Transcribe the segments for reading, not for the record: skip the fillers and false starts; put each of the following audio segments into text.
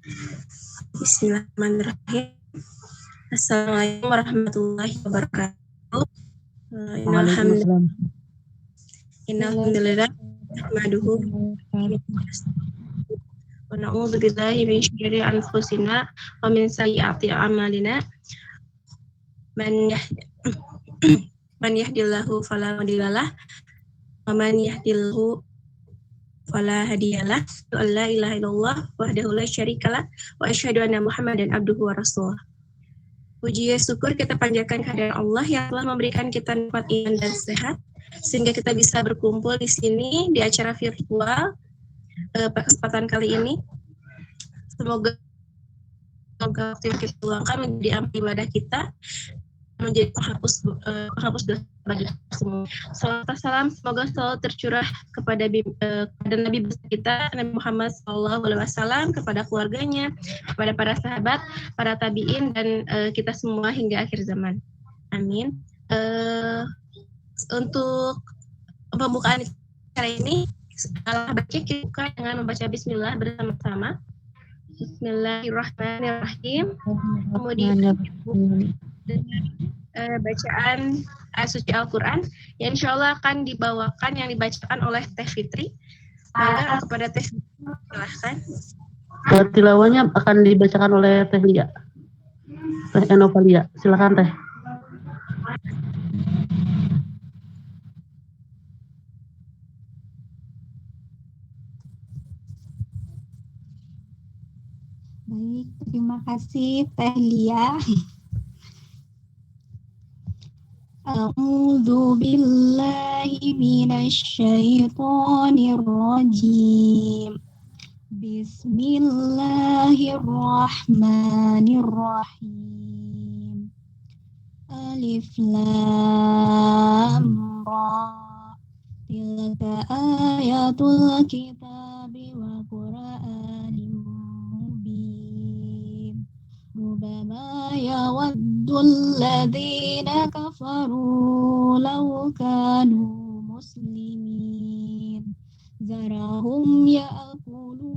Bismillahirrahmanirrahim. Assalamualaikum warahmatullahi wabarakatuh. Waalaikumsalam. Innalhamdulillah nahmaduhu wa na'udzu billahi min syururi anfusina wa min sayyiati a'malina. Man yahdihillahu fala mudhillalah wa man yahdihillahu fala hadiyalah. La ilaha illallah wahdahu la syarikalah wa asyhadu anna Muhammadan abduhu wa rasuluh. Puji syukur kita panjatkan kehadirat Allah yang telah memberikan kita nikmat iman dan sehat sehingga kita bisa berkumpul di sini di acara virtual kesempatan kali ini. Semoga waktu yang kita luangkan menjadi amal ibadah kita, menjadi penghapus dosa bagi semua. Salawat salam semoga selalu tercurah kepada Nabi besar kita Nabi Muhammad SAW, kepada keluarganya, kepada para sahabat, para tabiin dan kita semua hingga akhir zaman. Amin. Untuk pembukaan acara ini, kita buka dengan membaca Bismillah bersama-sama. Bismillahirrahmanirrahim. Kemudian bacaan ayat suci Al-Quran yang insya Allah akan dibawakan, yang dibacakan oleh Teh Fitri. Maka kepada Teh Fitri, silahkan. Tilawahnya akan dibacakan oleh Teh Lia, Teh Enovalia. Silakan Teh. Baik, terima kasih Teh Lia. A'udzu billahi minasy syaithanir rajim. Bismillahirrahmanirrahim. Alif lam ra. Tilka ayatul kitabi wa qur'anin mubin. Rubama yawaddul ladzina kafaru law kanu muslimin. Zarahum ya'kulu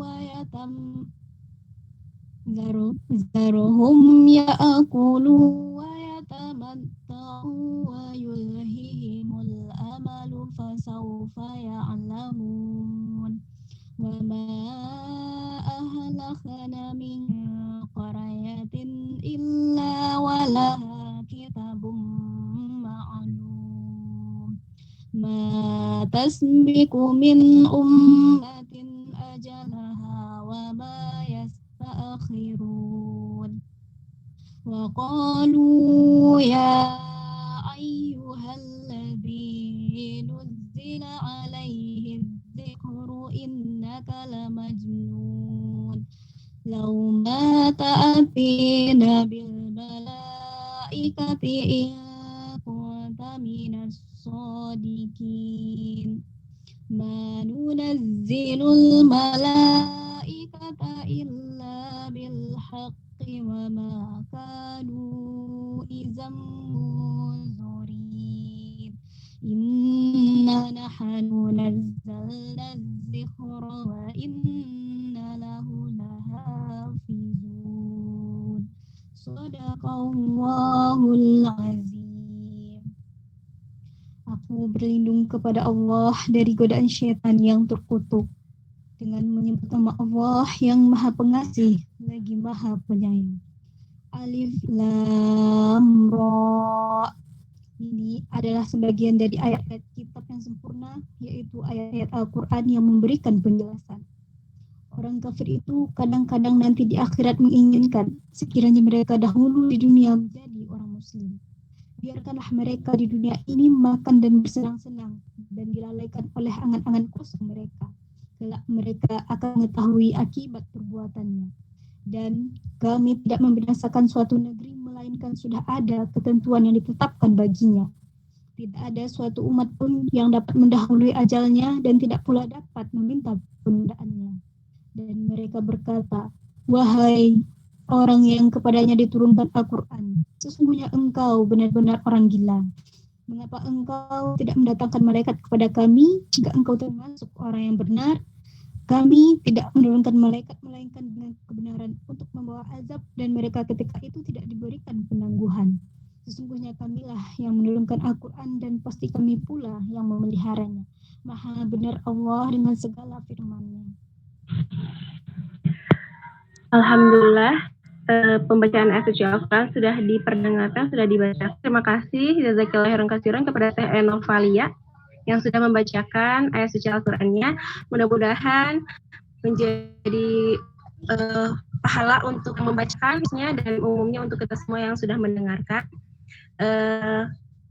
wa yatamatta'u wa yulhihimul amalu fasawfa ya'lamun. Wa ma ahlakna min qaryatin illa walaha kitabun ma'lum. Ma tasbiqu min ummatin ajalaha wa ma yasta'khirun. Wa qalu ya ayyuhalladzi nuzzila alaihi dzikru innaka lamajnun. Law ma ta'atina bil malaikati in kunta minas sadiqin. Ma nunazzilul malaikata illa bil haqqi wa ma kanu idzam munzirin. Inna nahnu nazzalna dzikra wa inna lahu lahafizun. Shadaqallahul azim. Aku berlindung kepada Allah dari godaan syaitan yang terkutuk dengan menyebut nama Allah yang Maha Pengasih lagi Maha Penyayang. Alif lam ra. Ini adalah sebagian dari ayat-ayat kitab yang sempurna, yaitu ayat-ayat Al-Quran yang memberikan penjelasan. Orang kafir itu kadang-kadang nanti di akhirat menginginkan sekiranya mereka dahulu di dunia menjadi orang muslim. Biarkanlah mereka di dunia ini makan dan bersenang-senang dan dilalaikan oleh angan-angan kosong mereka. Kelak mereka akan mengetahui akibat perbuatannya. Dan kami tidak membinasakan suatu negeri melainkan sudah ada ketentuan yang ditetapkan baginya. Tidak ada suatu umat pun yang dapat mendahului ajalnya dan tidak pula dapat meminta penundaannya. Dan mereka berkata, wahai orang yang kepadanya diturunkan Al-Quran, sesungguhnya engkau benar-benar orang gila. Mengapa engkau tidak mendatangkan malaikat kepada kami jika engkau termasuk orang yang benar? Kami tidak menurunkan malaikat melainkan dengan kebenaran untuk membawa azab, dan mereka ketika itu tidak diberikan penangguhan. Sesungguhnya kamilah yang menurunkan Al-Quran, dan pasti kami pula yang memeliharanya. Maha benar Allah dengan segala firman-Nya. Alhamdulillah, pembacaan ayat suci Al-Quran sudah diperdengarkan, sudah dibaca. Terima kasih jazakallahu khairan katsiran kepada Teh Enovalia yang sudah membacakan ayat suci Al-Qurannya. Mudah-mudahan menjadi pahala untuk membacakannya dan umumnya untuk kita semua yang sudah mendengarkan.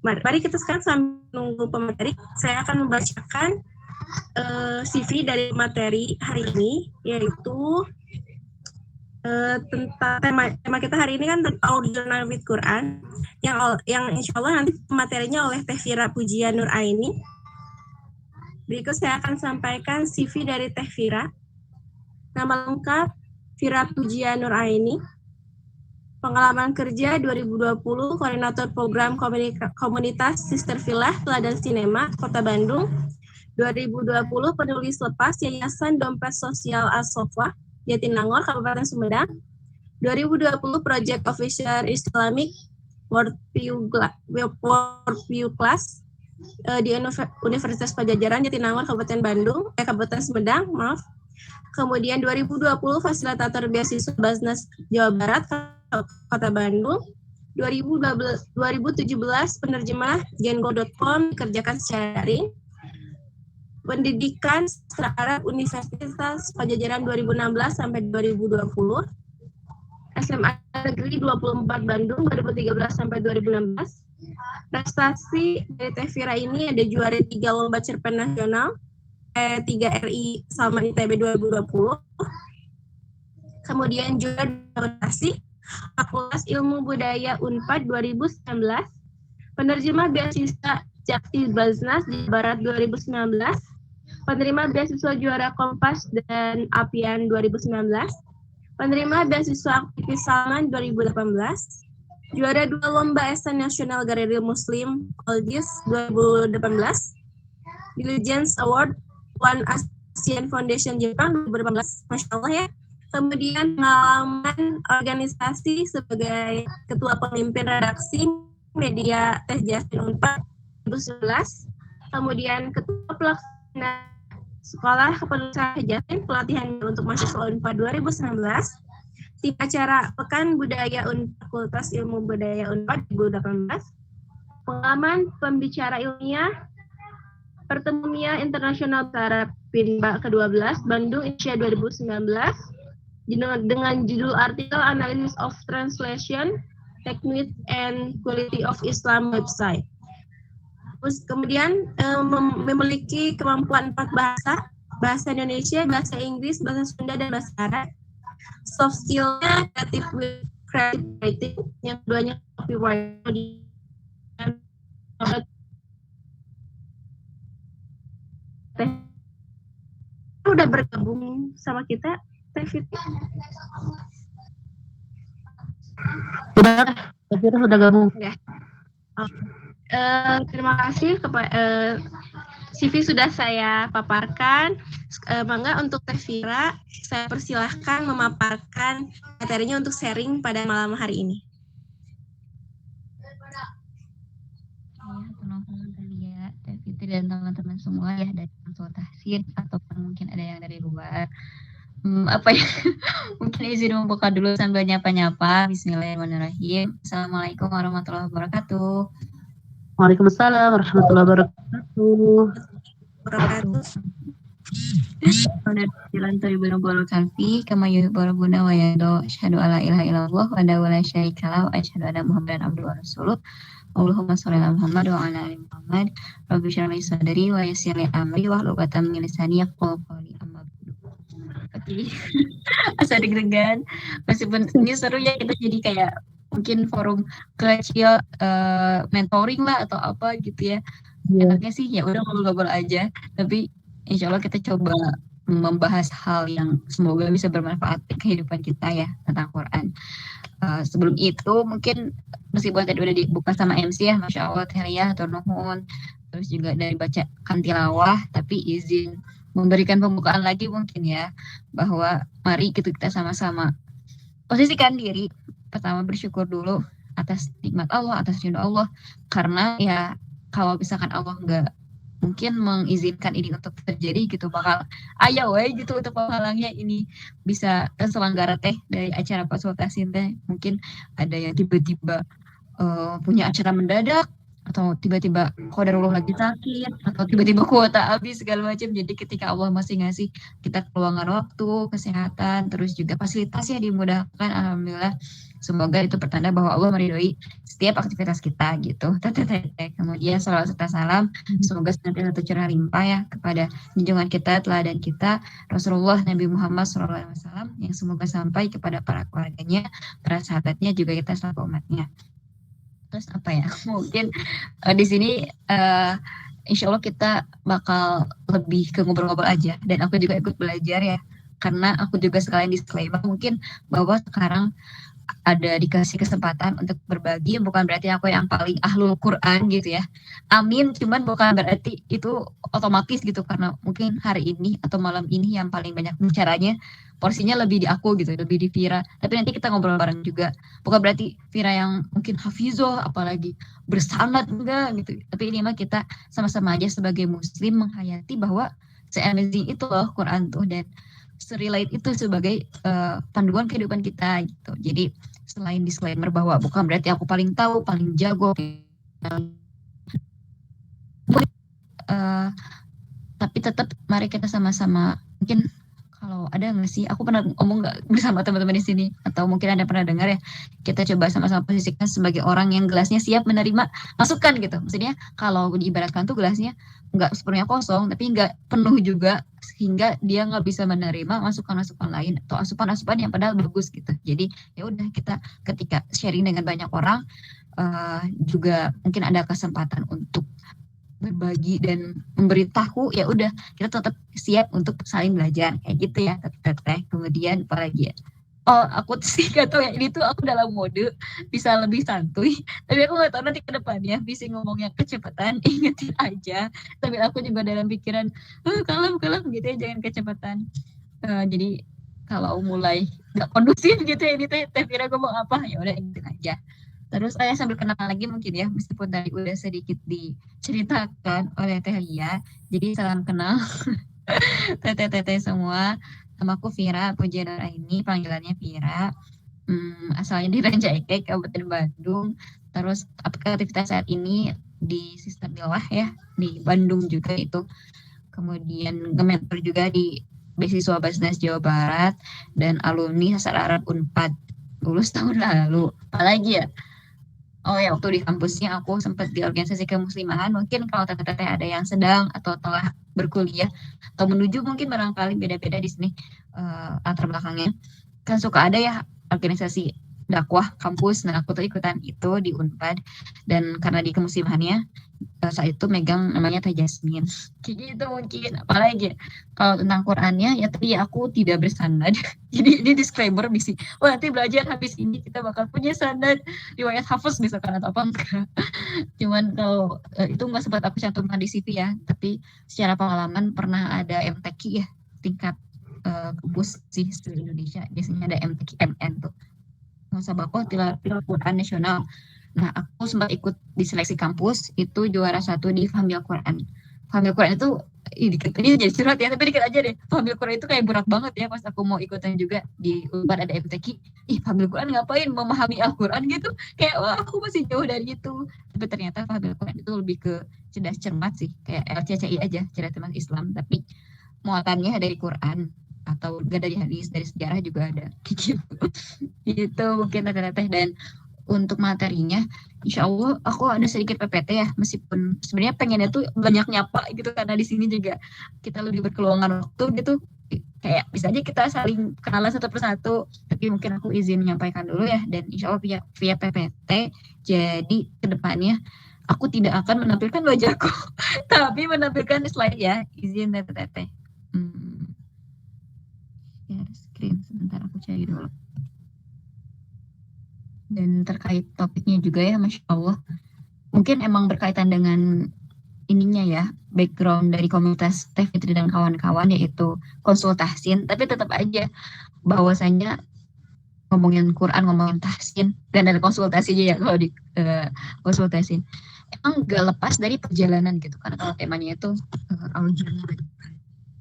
Mari kita sekarang sambil menunggu pemateri, saya akan membacakan CV dari materi hari ini, yaitu tentang tema kita hari ini kan tentang Journal with Quran yang insya Allah nanti materinya oleh Teh Fira Pujia Nur Aini. Berikut saya akan sampaikan CV dari Teh Fira. Nama lengkap Fira Pujia Nur Aini. Pengalaman kerja 2020, Koordinator Program Komunitas Sister Villa Teladan Sinema, Kota Bandung. 2020, Penulis Lepas Yayasan Dompet Sosial As-Sofa, Jatinangor, Kabupaten Sumedang. 2020, Project Officer Islamic Worldview Class di Universitas Pajajaran, Jatinangor, Kabupaten Sumedang, maaf. Kemudian 2020, Fasilitator Beasiswa Basnas Jawa Barat, Kota Bandung. 2017, penerjemah Gengo.com dikerjakan secara daring. Pendidikan Sastra Arab Universitas Pajajaran 2016 sampai 2020. SMA Negeri 24 Bandung 2013 sampai 2016. Prestasi dari Teh Fira ini ada juara 3 Lomba Cerpen Nasional 3 RI Salman ITB 2020. Kemudian juara prestasi Fakultas Ilmu Budaya Unpad 2019. Penerjemah beasiswa Jakti Basnas di Barat 2019. Penerima beasiswa juara Kompas dan Apian 2019. Penerima beasiswa Aktivis Salman 2018. Juara 2 Lomba Esai Nasional Galeri Muslim Oldies 2018. Diligence Award One Asian Foundation Jepang 2018. Masya Allah ya. Kemudian pengalaman organisasi sebagai Ketua Pemimpin Redaksi Media Teh Jasmin Unpad 2011. Kemudian Ketua Pelaksana Sekolah Kepenulisan Teh Jasmin Pelatihan untuk Mahasiswa Unpad 2019. Tim acara Pekan Budaya Fakultas Ilmu Budaya Unpad 2018. Pengalaman pembicara ilmiah Pertemuan Internasional Arab PINBA ke-12 Bandung Indonesia 2019 dengan judul artikel Analysis of Translation Technique and Quality of Islam website. Terus kemudian memiliki kemampuan 4 bahasa Indonesia, bahasa Inggris, bahasa Sunda, dan bahasa Arab. Soft skill-nya creative writing, yang keduanya copywriting. Udah bergabung sama kita, Teh Fitri. Sudah gabung. Ya. Terima kasih kepada CV sudah saya paparkan. Mangga untuk Teh Fira, saya persilahkan memaparkan materinya untuk sharing pada malam hari ini. Ya, Teh Fitri dan teman-teman semua ya dari konsultasi ataupun mungkin ada yang dari luar. Mungkin izin membuka dulu sambil nyapa-nyapa. Bismillahirrahmanirrahim. Assalamualaikum warahmatullahi wabarakatuh. Waalaikumsalam warahmatullahi wabarakatuh. Jalan Toribun Bolu Kalfi, kama yuhibbul rabbuna wa yado, asyhadu alla ilaha illallah wa la syarika lahu, asyhadu anna Muhammadan abduhu wa rasuluh. Allahumma sholli ala Muhammad wa ala ali Muhammad. Rabbi shrah li sadri wa yassir li amri wahlul 'uqdatam min lisani yafqahu qawli. Amma ba'du. Oke. Asa deg-degan. Meskipun ini seru ya, kita jadi kayak mungkin forum kecil mentoring lah atau apa gitu ya. Enaknya sih ya udah ngobrol-ngobrol aja, tapi insya Allah kita coba membahas hal yang semoga bisa bermanfaat di kehidupan kita ya tentang Quran. Sebelum itu mungkin meskipun tadi udah dibuka sama MC ya, Masya Allah Teh Lia, Nuhun, terus juga dari bacakan tilawah, tapi izin memberikan pembukaan lagi mungkin ya, bahwa mari kita sama-sama posisikan diri. Pertama bersyukur dulu atas nikmat Allah, atas ridho Allah, karena ya kalau misalkan Allah nggak mungkin mengizinkan ini untuk terjadi gitu, bakal ayo gitu untuk penghalangnya ini bisa terselenggara teh dari acara konsultasi teh. Mungkin ada yang tiba-tiba punya acara mendadak, atau tiba-tiba qadarullah lagi sakit, atau tiba-tiba kuota habis segala macam. Jadi ketika Allah masih ngasih kita keluangan waktu, kesehatan, terus juga fasilitasnya dimudahkan, alhamdulillah. Semoga itu pertanda bahwa Allah meridhoi setiap aktivitas kita gitu. Kemudian salawat serta salam semoga senantiasa tercurah limpah ya kepada junjungan kita, teladan kita, Rasulullah Nabi Muhammad SAW, yang semoga sampai kepada para keluarganya, para sahabatnya, juga kita selaku umatnya. Terus apa ya? Mungkin di sini insya Allah kita bakal lebih ke ngobrol-ngobrol aja, dan aku juga ikut belajar ya, karena aku juga sekalian disclaimer mungkin bahwa sekarang ada dikasih kesempatan untuk berbagi, bukan berarti aku yang paling ahlul Quran gitu ya. Amin, cuman bukan berarti itu otomatis gitu, karena mungkin hari ini atau malam ini yang paling banyak bicaranya porsinya lebih di aku gitu, lebih di Vira. Tapi nanti kita ngobrol bareng juga. Bukan berarti Vira yang mungkin hafizoh apalagi bersanad enggak gitu. Tapi ini mah kita sama-sama aja sebagai muslim menghayati bahwa se-amazing itu loh Quran tuh, dan serelate itu sebagai panduan kehidupan kita gitu. Jadi selain disclaimer bahwa bukan berarti aku paling tahu, paling jago, tapi tetap mari kita sama-sama, mungkin kalau ada nggak sih, aku pernah ngomong nggak bersama teman-teman di sini, atau mungkin ada pernah dengar ya, kita coba sama-sama posisikan sebagai orang yang gelasnya siap menerima masukan gitu. Maksudnya kalau diibaratkan tuh gelasnya nggak sepenuhnya kosong, tapi nggak penuh juga, sehingga dia nggak bisa menerima masukan-masukan lain atau asupan-asupan yang padahal bagus gitu. Jadi ya udah, kita ketika sharing dengan banyak orang juga mungkin ada kesempatan untuk berbagi dan memberitahu, ya udah kita tetap siap untuk saling belajar kayak gitu ya teteh. Kemudian apalagi ya, aku sih gak tahu ya, ini tuh aku dalam mode bisa lebih santuy, tapi aku nggak tahu nanti ke depannya bisa ngomongnya kecepatan. Ingetin aja, tapi aku juga dalam pikiran kalem gitu ya, jangan kecepatan. Jadi kalau mulai nggak kondusif gitu ya, ini teh kira ngomong apa, ya udah ingetin aja. Terus saya sambil kenalan lagi mungkin ya, meskipun tadi udah sedikit diceritakan oleh Teh Lia. Jadi salam kenal teteh-teteh semua. Nama aku Vira Pujianora, ini panggilannya Vira. Asalnya di Rancaikek, Kabupaten Bandung. Terus aktivitas saat ini di Sister Bilwah ya, di Bandung juga itu. Kemudian nge-mentor juga di beasiswa Basnas Jawa Barat, dan alumni Sastra Arab Unpad, lulus tahun lalu. Apalagi ya? Oh ya, waktu di kampusnya aku sempat di organisasi kemuslimahan. Mungkin kalau teteh-teteh ada yang sedang atau telah berkuliah atau menuju, mungkin barangkali beda-beda di sini latar belakangnya. Kan suka ada ya organisasi dakwah kampus. Nah, aku tuh ikutan itu di Unpad, dan karena di kemuslimahannya saat itu megang namanya Teh Jasmine. Kayak gitu mungkin. Apalagi kalau tentang Qurannya ya, tapi aku tidak bersanad. Jadi ini disclaimer misi. Oh, nanti belajar habis ini kita bakal punya sanad riwayat hafaz misalkan atau apa enggak. Cuman kalau itu nggak sempat aku cantumkan di CV ya, tapi secara pengalaman pernah ada MTQ ya, tingkat kampus sih seluruh Indonesia. Biasanya ada MTQ MN tuh, Musabakoh Tilawatil Quran Nasional. Nah, aku sempat ikut di seleksi kampus, itu juara 1 di Fahmil Quran. Fahmil Quran itu ini jadi curhat ya, tapi dikit aja deh. Fahmil Quran itu kayak berat banget ya, pas aku mau ikutan juga di Unpad ada MTQ. Fahmil Quran ngapain, memahami Al-Quran gitu. Kayak wah, aku masih jauh dari itu. Tapi ternyata Fahmil Quran itu lebih ke cerdas cermat sih, kayak LCCI aja, cerdas cermat Islam, tapi muatannya dari Quran atau gak dari hadis, dari sejarah juga ada gitu. Itu mungkin teteh-teteh. Dan untuk materinya, insya Allah aku ada sedikit PPT ya, meskipun sebenarnya pengennya tuh banyak nyapa gitu, karena di sini juga kita lebih berkeluangan waktu gitu, kayak bisa aja kita saling kenalan satu persatu. Tapi mungkin aku izin menyampaikan dulu ya, dan insya Allah via PPT. Jadi kedepannya aku tidak akan menampilkan wajahku tapi menampilkan slide ya, izin teteh. Ya, screen sebentar aku cari dulu. Dan terkait topiknya juga ya, Masya Allah, mungkin emang berkaitan dengan ininya ya, background dari komunitas Teh Fitri dan kawan-kawan yaitu konsultasin, tapi tetap aja bahwasanya ngomongin Quran, ngomongin tahsin, dan ada konsultasinya ya kalau di konsultasin. Emang gak lepas dari perjalanan gitu, karena kalau temanya itu our journey with Quran.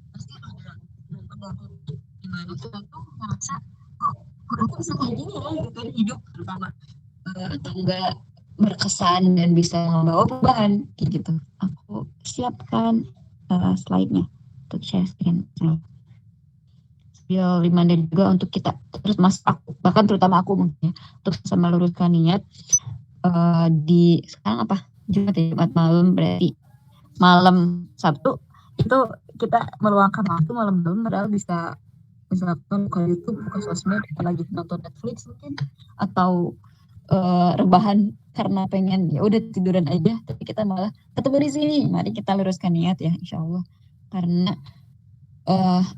Pasti ada gimana kita tuh ngerasa kok Quran tuh bisa kayak gini ya gitu hidup terutama atau enggak berkesan dan bisa membawa perubahan kayak gitu. Aku siapkan slide-nya untuk share screen saya. Reminder juga untuk kita terus aku, bahkan terutama aku mungkin ya, untuk sama luruskan niat di sekarang apa Jumat malam, berarti malam Sabtu itu kita meluangkan waktu malam-malam padahal bisa misalkan buka YouTube, buka sosmed, apalagi nonton Netflix mungkin atau rebahan karena pengen ya udah tiduran aja, tapi kita malah ketemu di sini. Mari kita luruskan niat ya, insya Allah, karena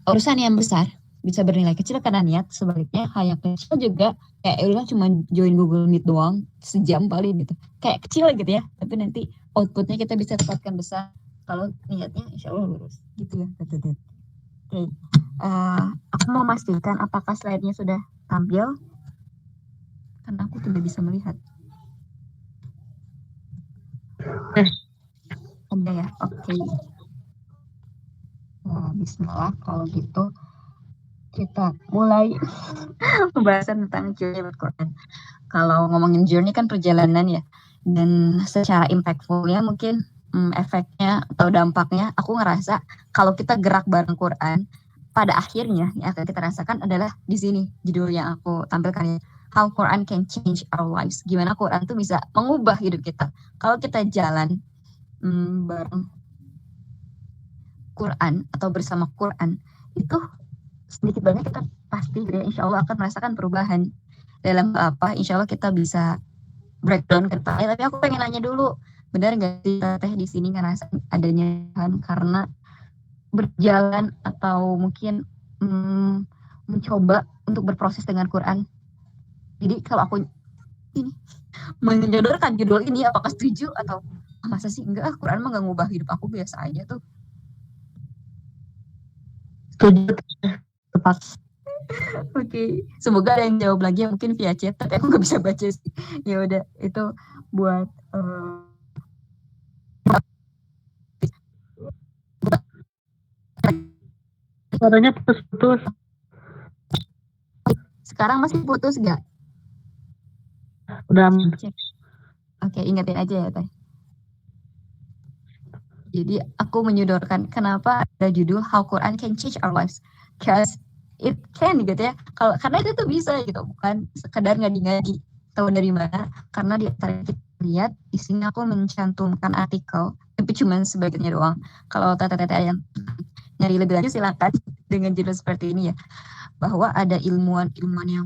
urusan yang besar bisa bernilai kecil karena niat, sebaliknya hal yang kecil juga kayak udah cuma join Google Meet doang sejam paling gitu, kayak kecil gitu ya, tapi nanti outputnya kita bisa dapatkan besar kalau niatnya insya Allah lurus gitu ya. Oke, aku mau memastikan apakah slide-nya sudah tampil karena aku tidak bisa melihat. Ada ya, oke. Bismillah, kalau gitu kita mulai pembahasan tentang journey with Quran. Kalau ngomongin journey kan perjalanan ya, dan secara impactfulnya mungkin efeknya atau dampaknya aku ngerasa kalau kita gerak bareng Quran, pada akhirnya yang akan kita rasakan adalah di sini judul yang aku tampilkan ya, How Quran Can Change Our Lives. Gimana Quran tuh bisa mengubah hidup kita kalau kita jalan bareng Quran atau bersama Quran, itu sedikit banyak kita pasti ya, insya Allah akan merasakan perubahan. Dalam apa, insya Allah kita bisa breakdown ke Teh. Tapi aku pengen nanya dulu, benar nggak sih Teh di sini ngerasa adanya karena berjalan atau mungkin mencoba untuk berproses dengan Quran? Jadi kalau aku ini menyodorkan judul ini, apakah setuju atau masa sih enggak, Quran mah nggak ngubah hidup aku, biasa aja tuh. Setuju, tepat. Oke, semoga ada yang jawab lagi mungkin via chat, tapi aku nggak bisa baca sih. Ya udah, itu buat Suaranya putus-putus. sekarang masih putus nggak? Udah aman. Oke, ingetin aja ya Teh. Jadi aku menyodorkan kenapa ada judul How Quran Can Change Our Lives, because it can gitu ya. Karena itu tuh bisa gitu, bukan sekedar ngadi-ngadi tahu dari mana. Karena di antara kita lihat di sini aku mencantumkan artikel, tapi cuma sebagiannya doang. Kalau tete-tete yang nyari lebih lanjut silakan dengan judul seperti ini ya, bahwa ada ilmuwan-ilmuwan yang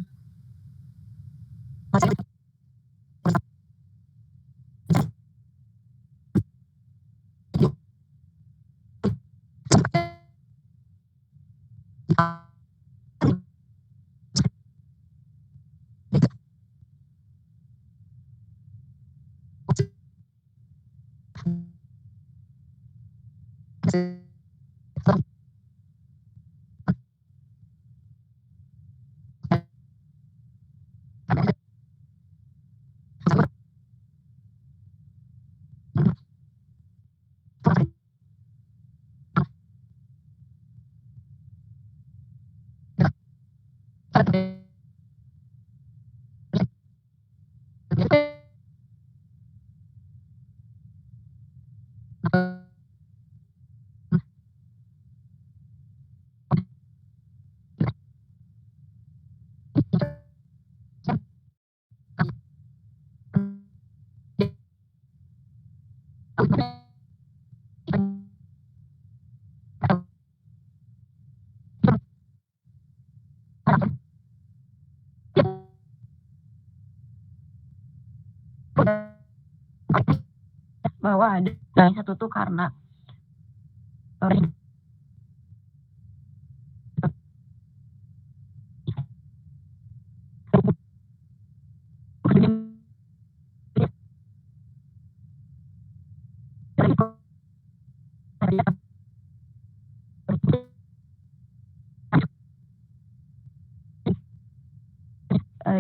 bahwa ada yang satu tuh karena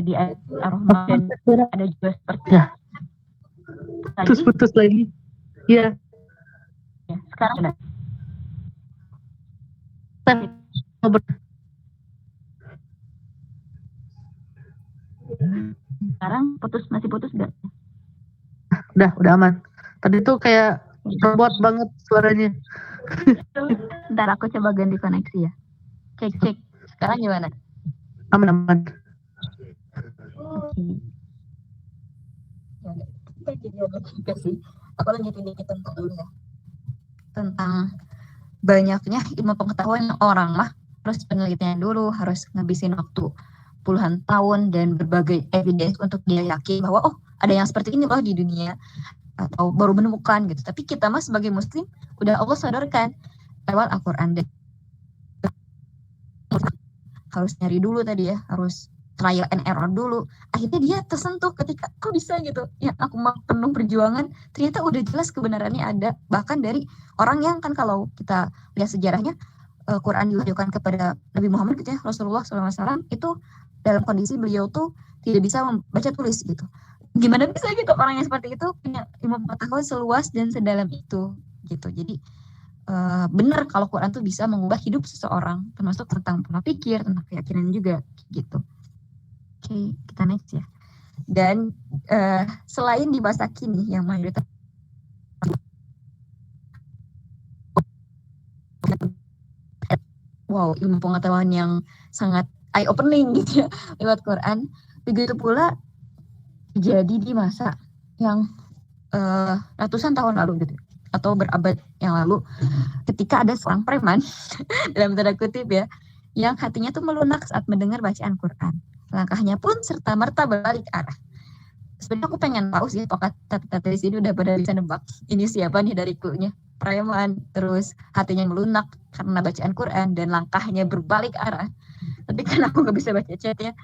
di ayat Ar-Rahman dan ada juga seperti Ya. tadi. Putus lagi. Iya. Ya, sekarang sudah. Sekarang masih putus nggak? Udah aman. Tadi tuh kayak robot banget suaranya. Ntar aku coba ganti koneksi ya. Cek. Sekarang gimana? Aman. Oke. Sih. Aku lanjutin dikit tentang dulu ya. Tentang banyaknya ilmu pengetahuan orang mah harus penelitian dulu, harus ngabisin waktu puluhan tahun dan berbagai evidence untuk dia yakin bahwa ada yang seperti ini loh di dunia atau baru menemukan gitu. Tapi kita mah sebagai muslim udah Allah sadarkan lewat Al-Quran dan harus nyari dulu tadi ya, harus trial and error dulu. Akhirnya dia tersentuh ketika kok bisa gitu. Ya aku mah penuh perjuangan, ternyata udah jelas kebenarannya ada. Bahkan dari orang yang kan kalau kita lihat sejarahnya Quran diwahyukan kepada Nabi Muhammad gitu ya, Rasulullah SAW itu dalam kondisi beliau tuh tidak bisa membaca tulis gitu. Gimana bisa gitu orang yang seperti itu punya ilmu pengetahuan seluas dan sedalam itu gitu. Jadi benar kalau Quran tuh bisa mengubah hidup seseorang, termasuk tentang pola pikir, tentang keyakinan juga gitu. Oke, kita next ya. Dan selain di masa kini yang mayoritas ilmu pengetahuan yang sangat eye opening gitu ya lewat Quran, begitu pula terjadi di masa yang ratusan tahun lalu gitu atau berabad yang lalu ketika ada seorang preman dalam tanda kutip ya yang hatinya tuh melunak saat mendengar bacaan Quran. Langkahnya pun serta merta berbalik arah. Sebenarnya aku pengen tahu sih apakah tata di sini udah pada bisa nebak ini siapa nih dari clue-nya. Preman, terus hatinya melunak karena bacaan Quran dan langkahnya berbalik arah. Tapi kan aku gak bisa baca chat ya.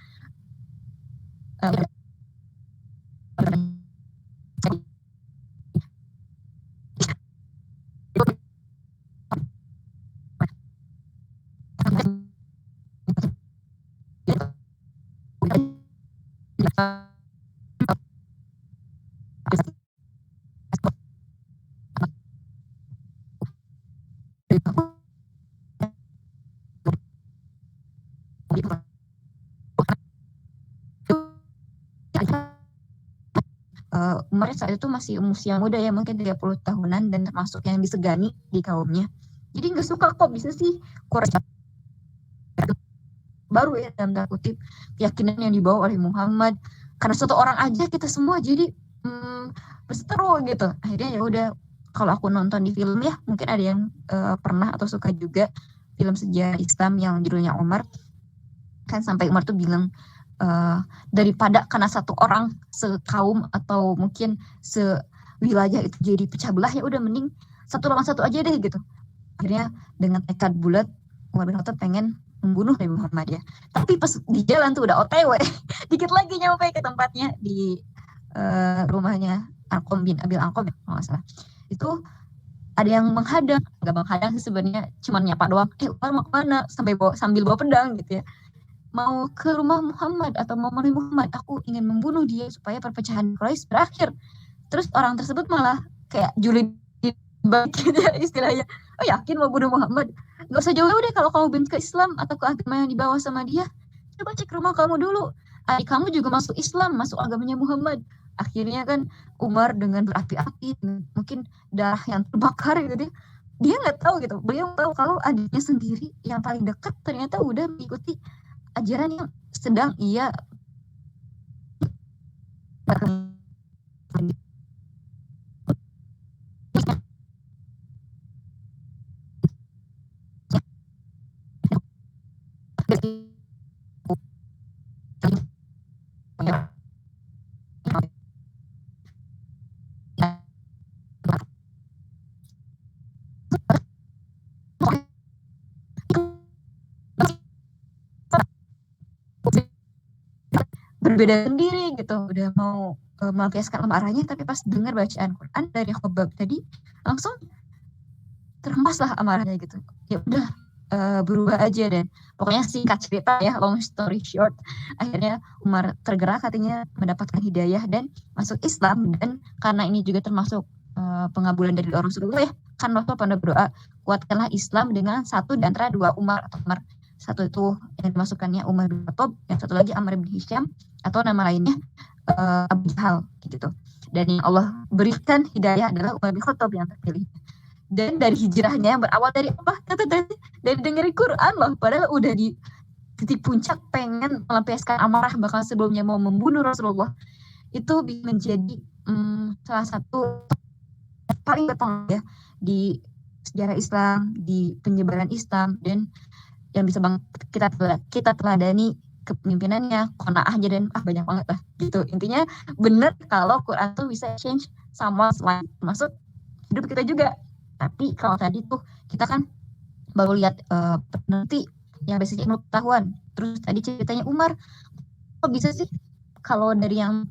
Umurnya saat itu masih usia muda ya, mungkin 30 tahunan dan termasuk yang disegani di kaumnya. Jadi nggak suka kok bisa sih Quran baru ya dalam tanda kutip keyakinan yang dibawa oleh Muhammad karena satu orang aja kita semua jadi berseteru gitu. Akhirnya ya udah kalau aku nonton di film ya mungkin ada yang pernah atau suka juga film sejarah Islam yang judulnya Umar kan sampai Umar tuh bilang daripada karena satu orang sekaum atau mungkin sewilayah itu jadi pecah belah ya udah mending satu lawan satu aja deh gitu. Akhirnya dengan tekad bulat Umar bin Khattab pengen membunuh Nabi Muhammad ya. Tapi pas di jalan tuh udah OTW dikit lagi nyampe ke tempatnya di rumahnya Arqam bin Abil Arqam ya kalau nggak salah. Itu ada yang menghadang, nggak menghadang sih sebenarnya cuma nyapa doang. Umar mau kemana? Sambil bawa pedang gitu ya. Mau ke rumah Muhammad atau mau menemui Muhammad, aku ingin membunuh dia supaya perpecahan Quraisy berakhir. Terus orang tersebut malah kayak julid balik gitu ya istilahnya. Oh yakin mau bunuh Muhammad? Gak usah jauh deh kalau kamu benci ke Islam atau ke agama yang dibawa sama dia. Coba cek rumah kamu dulu. Adik kamu juga masuk Islam, masuk agamanya Muhammad. Akhirnya kan Umar dengan berapi-api, mungkin darah yang terbakar gitu dia nggak tahu gitu. Beliau tahu kalau adiknya sendiri yang paling dekat ternyata udah mengikuti ajaran yang sedang ia berbeda sendiri gitu, udah mau melampiaskan amarahnya, tapi pas dengar bacaan Quran dari Khobab tadi langsung terhempas lah amarahnya gitu. Ya udah berubah aja, dan pokoknya singkat cerita ya, long story short, akhirnya Umar tergerak hatinya mendapatkan hidayah dan masuk Islam. Dan karena ini juga termasuk pengabulan dari doa Rasulullah ya, kan Rasul pernah berdoa, kuatkanlah Islam dengan satu di antara dua Umar atau Umar. Satu itu yang dimasukkannya Umar bin Khattab, yang satu lagi Amr bin Hisham, atau nama lainnya Abu Jahal gitu. Dan yang Allah berikan hidayah adalah Umar bin Khattab yang terpilih. Dan dari hijrahnya yang berawal dari apa? Dari dengerin Quran loh, padahal udah di titik puncak pengen melampiaskan amarah, bahkan sebelumnya mau membunuh Rasulullah. Itu menjadi salah satu paling berpengaruh ya di sejarah Islam, di penyebaran Islam, dan yang bisa banget kita teladani kepemimpinannya, qanaahnya, dan banyak banget lah gitu. Intinya bener kalau Quran tuh bisa change someone's life, termasuk hidup kita juga. Tapi kalau tadi tuh kita kan baru lihat peneliti yang basicnya ilmu pengetahuan, terus tadi ceritanya Umar, kok bisa sih kalau dari yang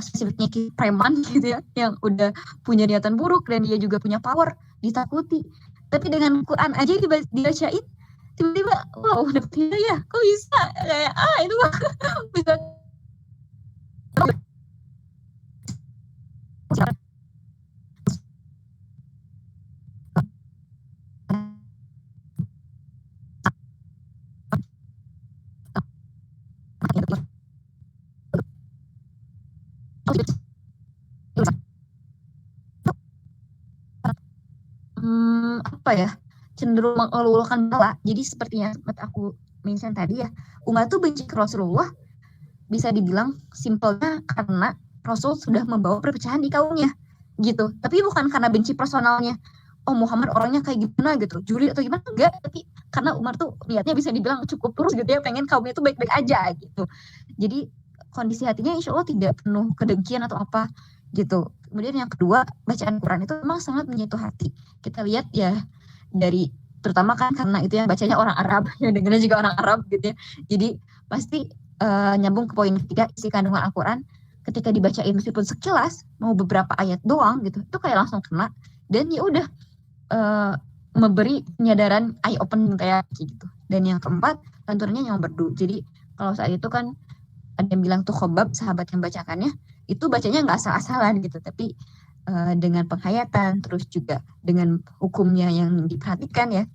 spesifiknya preman gitu ya, yang udah punya niatan buruk dan dia juga punya power, ditakuti, tapi dengan Quran aja dibacain tiba-tiba wow dapet hidayah, kok bisa kayak itu mah bisa. Apa ya, cenderung mengeluarkan bala. Jadi seperti yang aku mention tadi ya, Umar tuh benci ke Rasulullah bisa dibilang simpelnya karena Rasul sudah membawa perpecahan di kaumnya gitu. Tapi bukan karena benci personalnya, oh Muhammad orangnya kayak gimana gitu, julid atau gimana, enggak. Tapi karena Umar tuh niatnya bisa dibilang cukup lurus gitu ya, pengen kaumnya tuh baik-baik aja gitu. Jadi kondisi hatinya insya Allah tidak penuh kedengkian atau apa gitu. Kemudian yang kedua, bacaan Quran itu memang sangat menyentuh hati. Kita lihat ya dari, terutama kan karena itu yang bacanya orang Arab, yang dengarnya juga orang Arab gitu ya. Jadi pasti nyambung ke poin ketiga, isi kandungan Al-Quran ketika dibacain meskipun sekilas, mau beberapa ayat doang gitu, itu kayak langsung kena. Dan ya udah memberi penyadaran eye opening kayak gitu. Dan yang keempat, lanturannya yang merdu. Jadi kalau saat itu kan ada yang bilang tuh Khobab, sahabat yang bacakannya, itu bacanya nggak asal-asalan gitu, tapi dengan penghayatan, terus juga dengan hukumnya yang diperhatikan ya,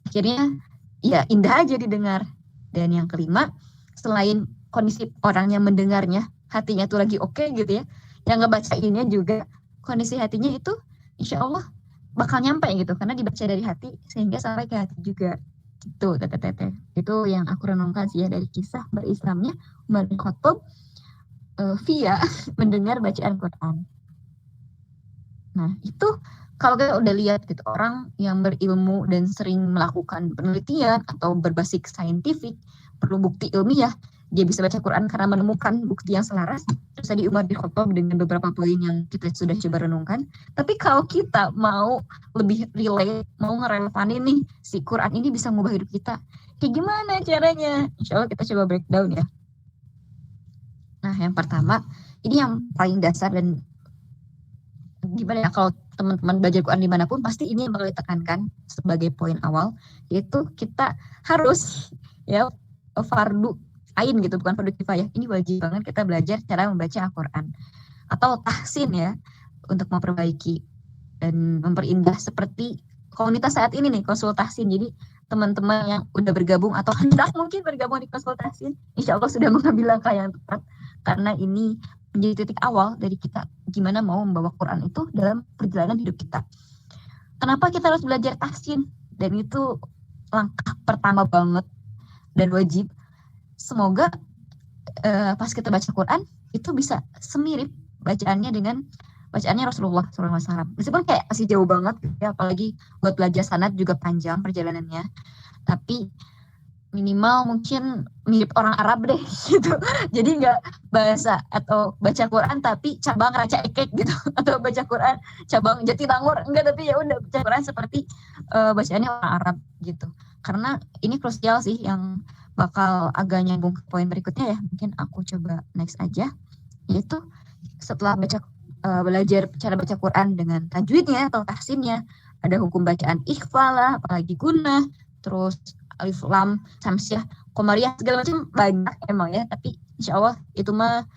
akhirnya ya indah aja didengar. Dan yang kelima, selain kondisi orang yang mendengarnya hatinya tuh lagi oke gitu ya, yang ngebacainnya juga kondisi hatinya itu insya Allah bakal nyampe gitu, karena dibaca dari hati sehingga sampai ke hati juga gitu. Teteh itu yang aku renungkan sih ya dari kisah berislamnya Umar bin Khattab via mendengar bacaan Quran. Nah itu kalau kita udah lihat gitu, orang yang berilmu dan sering melakukan penelitian atau berbasis saintifik, perlu bukti ilmiah, dia bisa baca Quran karena menemukan bukti yang selaras. Terus tadi Umar bin Khattab dengan beberapa poin yang kita sudah coba renungkan. Tapi kalau kita mau lebih relate, mau ngerelevanin nih, si Quran ini bisa ngubah hidup kita, kayak gimana caranya? Insya Allah kita coba breakdown ya. Nah yang pertama, ini yang paling dasar dan gimana ya, kalau teman-teman belajar Quran dimanapun pasti ini yang bakal ditekankan sebagai poin awal, yaitu kita harus ya fardu ain gitu, bukan fardu kifayah. Ini wajib banget kita belajar cara membaca Al-Quran atau tahsin ya, untuk memperbaiki dan memperindah seperti komunitas saat ini nih, Konsul Tahsin. Jadi teman-teman yang udah bergabung atau hendak mungkin bergabung di Konsul Tahsin, insya Allah sudah mengambil langkah yang tepat, karena ini menjadi titik awal dari kita gimana mau membawa Quran itu dalam perjalanan hidup kita. Kenapa kita harus belajar tahsin? Dan itu langkah pertama banget dan wajib. Semoga pas kita baca Quran itu bisa semirip bacaannya dengan bacaannya Rasulullah SAW. Meskipun kayak masih jauh banget ya, apalagi buat belajar sanad juga panjang perjalanannya. Tapi minimal mungkin mirip orang Arab deh gitu. Jadi nggak bahasa atau baca Quran tapi cabang Raja Ekek gitu, atau baca Quran cabang Jatinangor, enggak, tapi ya udah baca Quran seperti bacaannya orang Arab gitu. Karena ini krusial sih, yang bakal agak nyambung ke poin berikutnya ya. Mungkin aku coba next aja, yaitu setelah belajar cara baca Quran dengan tajwidnya atau tahsinnya, ada hukum bacaan ikhfa lah, apalagi gunnah, terus alif lam, samsiah, komariah, segala macam banyak emang ya. Tapi insya Allah itu mah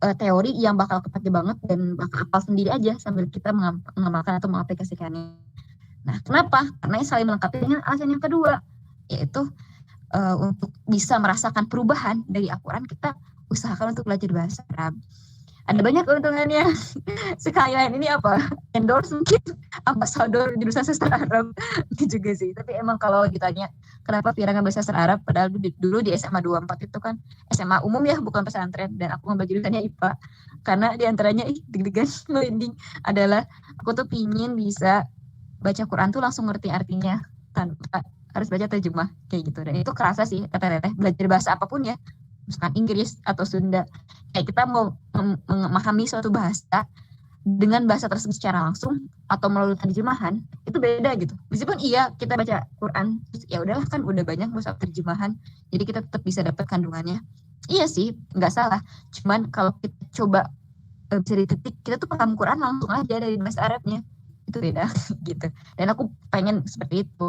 teori yang bakal kepake banget dan bakal hafal sendiri aja sambil kita mengamalkan atau mengaplikasikannya. Nah, kenapa? Karena saling melengkapi dengan alasan yang kedua, yaitu untuk bisa merasakan perubahan dari Al-Quran, kita usahakan untuk belajar bahasa Arab. Ada banyak keuntungannya. Sekalian ini apa? Endorse mungkin ambasador jurusan sastra Arab juga sih. Tapi emang kalau ditanya kenapa Fira ngambil sastra Arab, padahal dulu di SMA 24 itu kan SMA umum ya, bukan pesantren, dan aku ngambil jurusannya IPA. Karena diantaranya deg-degan merinding adalah aku tuh pingin bisa baca Quran tuh langsung ngerti artinya tanpa harus baca terjemah kayak gitu. Dan itu kerasa sih kata Teteh, belajar bahasa apapun ya, misalkan Inggris atau Sunda, kayak kita mau memahami suatu bahasa dengan bahasa tersebut secara langsung atau melalui terjemahan itu beda gitu. Meskipun iya kita baca Quran ya udahlah kan udah banyak bahasa terjemahan, jadi kita tetap bisa dapat kandungannya. Iya sih, nggak salah. Cuman kalau kita coba bisa dititik, kita tuh paham Quran langsung aja dari bahasa Arabnya, itu beda gitu. Dan aku pengen seperti itu,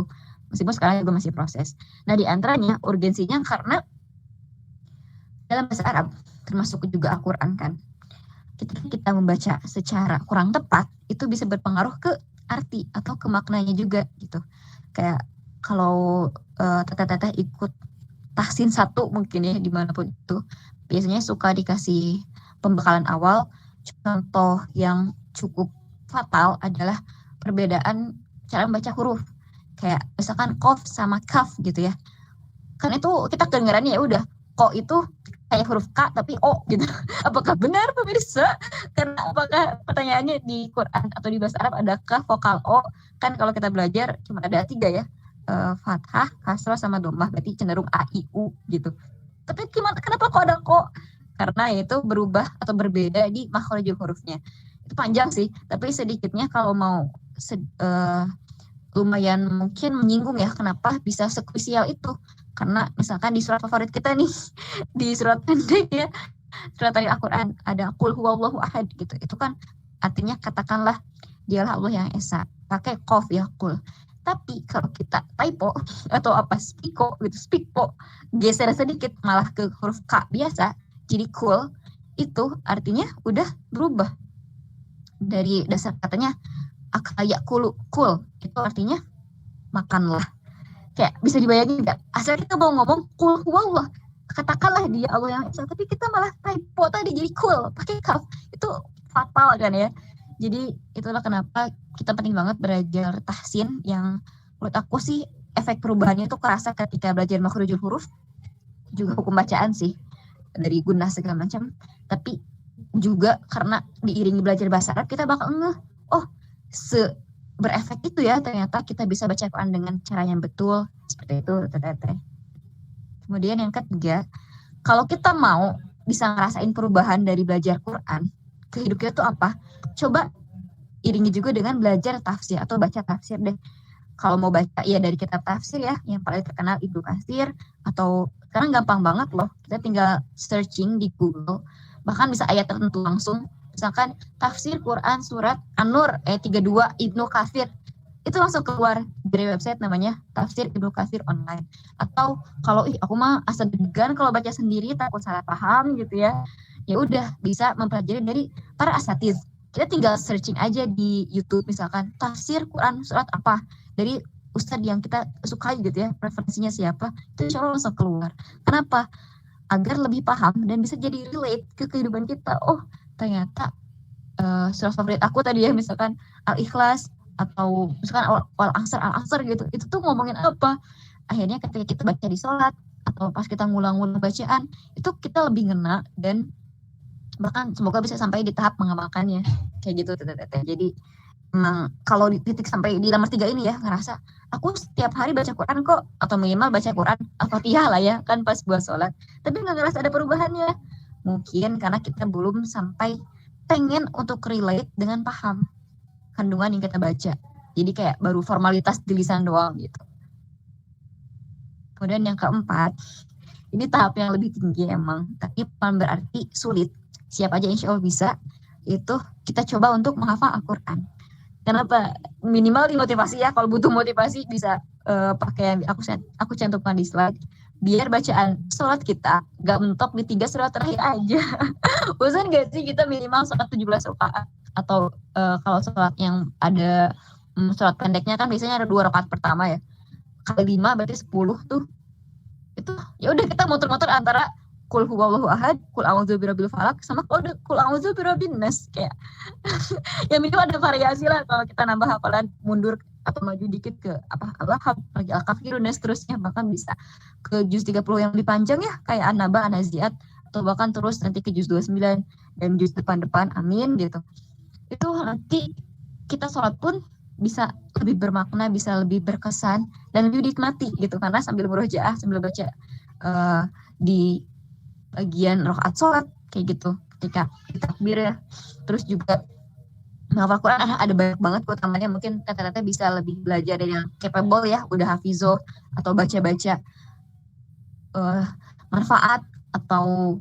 meskipun sekarang juga masih proses. Nah, di antaranya urgensinya karena dalam bahasa Arab, termasuk juga Al-Quran kan, ketika kita membaca secara kurang tepat, itu bisa berpengaruh ke arti atau ke maknanya juga gitu. Kayak kalau teteh-teteh ikut tahsin 1 mungkin ya, dimanapun itu, biasanya suka dikasih pembekalan awal. Contoh yang cukup fatal adalah perbedaan cara membaca huruf. Kayak misalkan qaf sama kaf gitu ya. Kan itu kita kedengarannya ya udah, ko itu kayak huruf K tapi O gitu. Apakah benar pemirsa? Karena apakah pertanyaannya di Quran atau di bahasa Arab adakah vokal O? Kan kalau kita belajar cuma ada 3 ya. Fathah, kasrah sama dhammah, berarti cenderung A, I, U gitu. Tapi kenapa kok ada ko? Karena itu berubah atau berbeda di makhrijul hurufnya. Itu panjang sih, tapi sedikitnya kalau mau lumayan mungkin menyinggung ya kenapa bisa sekrusial itu. Karena misalkan di surat favorit kita nih, di surat pendek ya, surat Al-Quran ada qul huwallahu ahad gitu. Itu kan artinya katakanlah dialah Allah yang esa. Pakai qaf ya, qul. Tapi kalau kita typo atau apa spiko gitu, spiko geser sedikit malah ke huruf K biasa, jadi kul, itu artinya udah berubah. Dari dasar katanya akaya kul, itu artinya makanlah. Kayak bisa dibayangin nggak? Asal kita mau ngomong kul huwallah, katakanlah dia Allah yang esa, tapi kita malah typo tadi jadi kul pakai kaf. Itu fatal kan ya. Jadi itulah kenapa kita penting banget belajar tahsin, yang menurut aku sih efek perubahannya itu kerasa ketika belajar makhrijul huruf, juga hukum bacaan sih dari gunnah segala macam. Tapi juga karena diiringi belajar bahasa Arab, kita bakal ngeh, oh berefek itu ya ternyata kita bisa baca Quran dengan cara yang betul, seperti itu teteh. Kemudian yang ketiga, kalau kita mau bisa ngerasain perubahan dari belajar Quran ke hidup kita tuh apa? Coba iringi juga dengan belajar tafsir atau baca tafsir deh. Kalau mau baca ya dari kitab tafsir ya, yang paling terkenal Ibnu Katsir, atau sekarang gampang banget loh, kita tinggal searching di Google, bahkan bisa ayat tertentu langsung. Misalkan tafsir Quran surat An-Nur ayat 32 Ibnu Katsir, itu langsung keluar dari website namanya Tafsir Ibnu Katsir online. Atau kalau aku mah asa degan kalau baca sendiri takut salah paham gitu ya, ya udah bisa mempelajari dari para asatiz. Kita tinggal searching aja di YouTube misalkan tafsir Quran surat apa dari ustadz yang kita sukai gitu ya, preferensinya siapa, itu insya Allah langsung keluar. Kenapa? Agar lebih paham dan bisa jadi relate ke kehidupan kita. Oh ternyata surat favorit aku tadi ya, misalkan Al-Ikhlas atau misalkan Al-Asr gitu, itu tuh ngomongin apa. Akhirnya ketika kita baca di sholat atau pas kita ngulang-ngulang bacaan, itu kita lebih ngena dan bahkan semoga bisa sampai di tahap mengamalkannya kayak gitu teteh. Jadi emang kalau di titik sampai di nomor 3 ini ya, ngerasa aku setiap hari baca Quran kok, atau minimal baca Quran Al-Fatihah lah ya kan pas buat sholat, tapi nggak ngerasa ada perubahannya. Mungkin karena kita belum sampai pengen untuk relate dengan paham kandungan yang kita baca. Jadi kayak baru formalitas di lisan doang gitu. Kemudian yang keempat, ini tahap yang lebih tinggi emang, tapi bukan berarti sulit. Siap aja insya Allah bisa. Itu kita coba untuk menghafal Al-Quran. Kenapa? Minimal dimotivasi ya. Kalau butuh motivasi bisa pakai yang aku cantumkan di slide. Biar bacaan sholat kita gak mentok di 3 surat terakhir aja. Bosan gak sih kita minimal sholat 17 rakaat? Atau kalau sholat yang ada sholat pendeknya kan biasanya ada 2 rakaat pertama ya. Kali 5 berarti 10 tuh. Itu ya udah kita muter-muter antara Qul huwallahu ahad, Qul a'udzu birabbil falaq, sama Qul a'udzu birabbin nas. Kayak ya minimal ada variasi lah kalau kita nambah hafalan, mundur atau maju dikit ke Al-Lahab, lagi Al-Kafirun dan seterusnya, bahkan bisa ke juz 30 yang lebih panjang ya, kayak An-Naba, An-Nazi'at, atau bahkan terus nanti ke juz 29 dan juz depan-depan, amin gitu. Itu nanti kita sholat pun bisa lebih bermakna, bisa lebih berkesan dan lebih dinikmati gitu, karena sambil murojaah, sambil baca di bagian rakaat sholat kayak gitu ketika takbir ya. Terus juga menghafal Quran ada banyak banget utamanya, mungkin kata-kata bisa lebih belajar dari yang capable ya, udah hafizoh atau baca-baca manfaat atau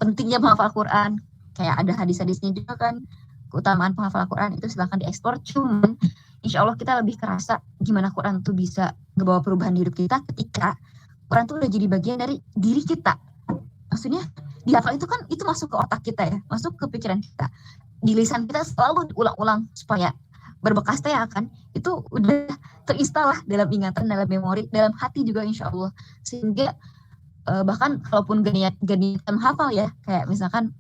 pentingnya menghafal Quran, kayak ada hadis-hadisnya juga kan keutamaan penghafal Quran, itu silahkan dieksplor. Cuman insya Allah kita lebih kerasa gimana Quran tuh bisa ngebawa perubahan di hidup kita ketika Quran tuh udah jadi bagian dari diri kita. Maksudnya dihafal itu kan itu masuk ke otak kita ya, masuk ke pikiran kita, di lisan kita selalu diulang-ulang supaya berbekas ya kan, itu udah terinstal dalam ingatan, dalam memori, dalam hati juga insya Allah. Sehingga bahkan kalaupun gak niat menghafal ya, kayak misalkan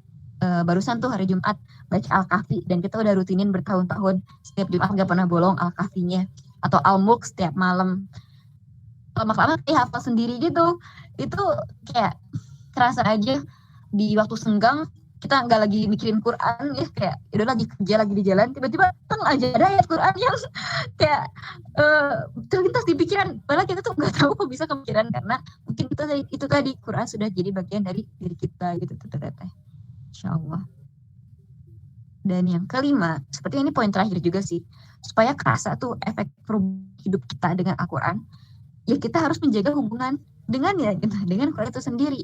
barusan tuh hari Jumat baca Al-Kahfi dan kita udah rutinin bertahun-tahun setiap Jumat gak pernah bolong Al-Kahfinya, atau Al-Mulk setiap malam, lama-lama kayak hafal sendiri gitu. Itu kayak terasa aja di waktu senggang kita nggak lagi mikirin Quran ya, kayak udah lagi kerja, lagi di jalan, tiba-tiba teng aja ada ayat Quran yang kayak terlintas di pikiran, padahal kita tuh nggak tahu kok bisa kepikiran, karena mungkin itu tadi Quran sudah jadi bagian dari diri kita gitu teteh. Insya Allah. Dan yang kelima, seperti ini poin terakhir juga sih, supaya kerasa tuh efek hidup kita dengan Al-Quran, ya kita harus menjaga hubungan dengan ya gitu, dengan Quran itu sendiri.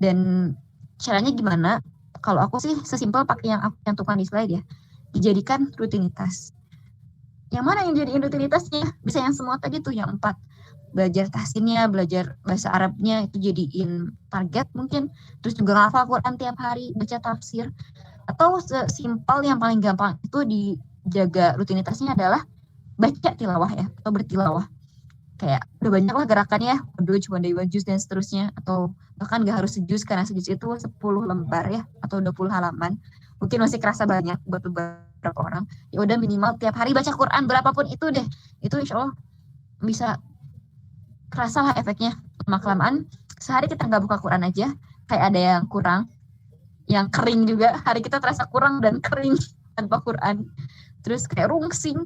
Dan caranya gimana? Kalau aku sih sesimpel pakai yang aku cantumkan di slide ya, dijadikan rutinitas. Yang mana yang jadiin rutinitasnya? Bisa yang semua tadi tuh, yang 4. Belajar tahsinnya, belajar bahasa Arabnya, itu jadiin target mungkin. Terus juga ngafal Quran tiap hari, baca tafsir. Atau sesimpel yang paling gampang itu dijaga rutinitasnya adalah baca tilawah ya, atau bertilawah. Kayak udah banyak lah gerakannya, dulu cuma dari juz dan seterusnya, atau bahkan gak harus sejuz, karena sejuz itu 10 lembar ya, atau 20 halaman. Mungkin masih kerasa banyak buat beberapa orang. Ya udah minimal tiap hari baca Quran berapapun itu deh. Itu insya Allah bisa kerasa lah efeknya. Lama-kelamaan sehari kita nggak buka Quran aja, kayak ada yang kurang, yang kering juga. Hari kita terasa kurang dan kering tanpa Quran. Terus kayak rungsing,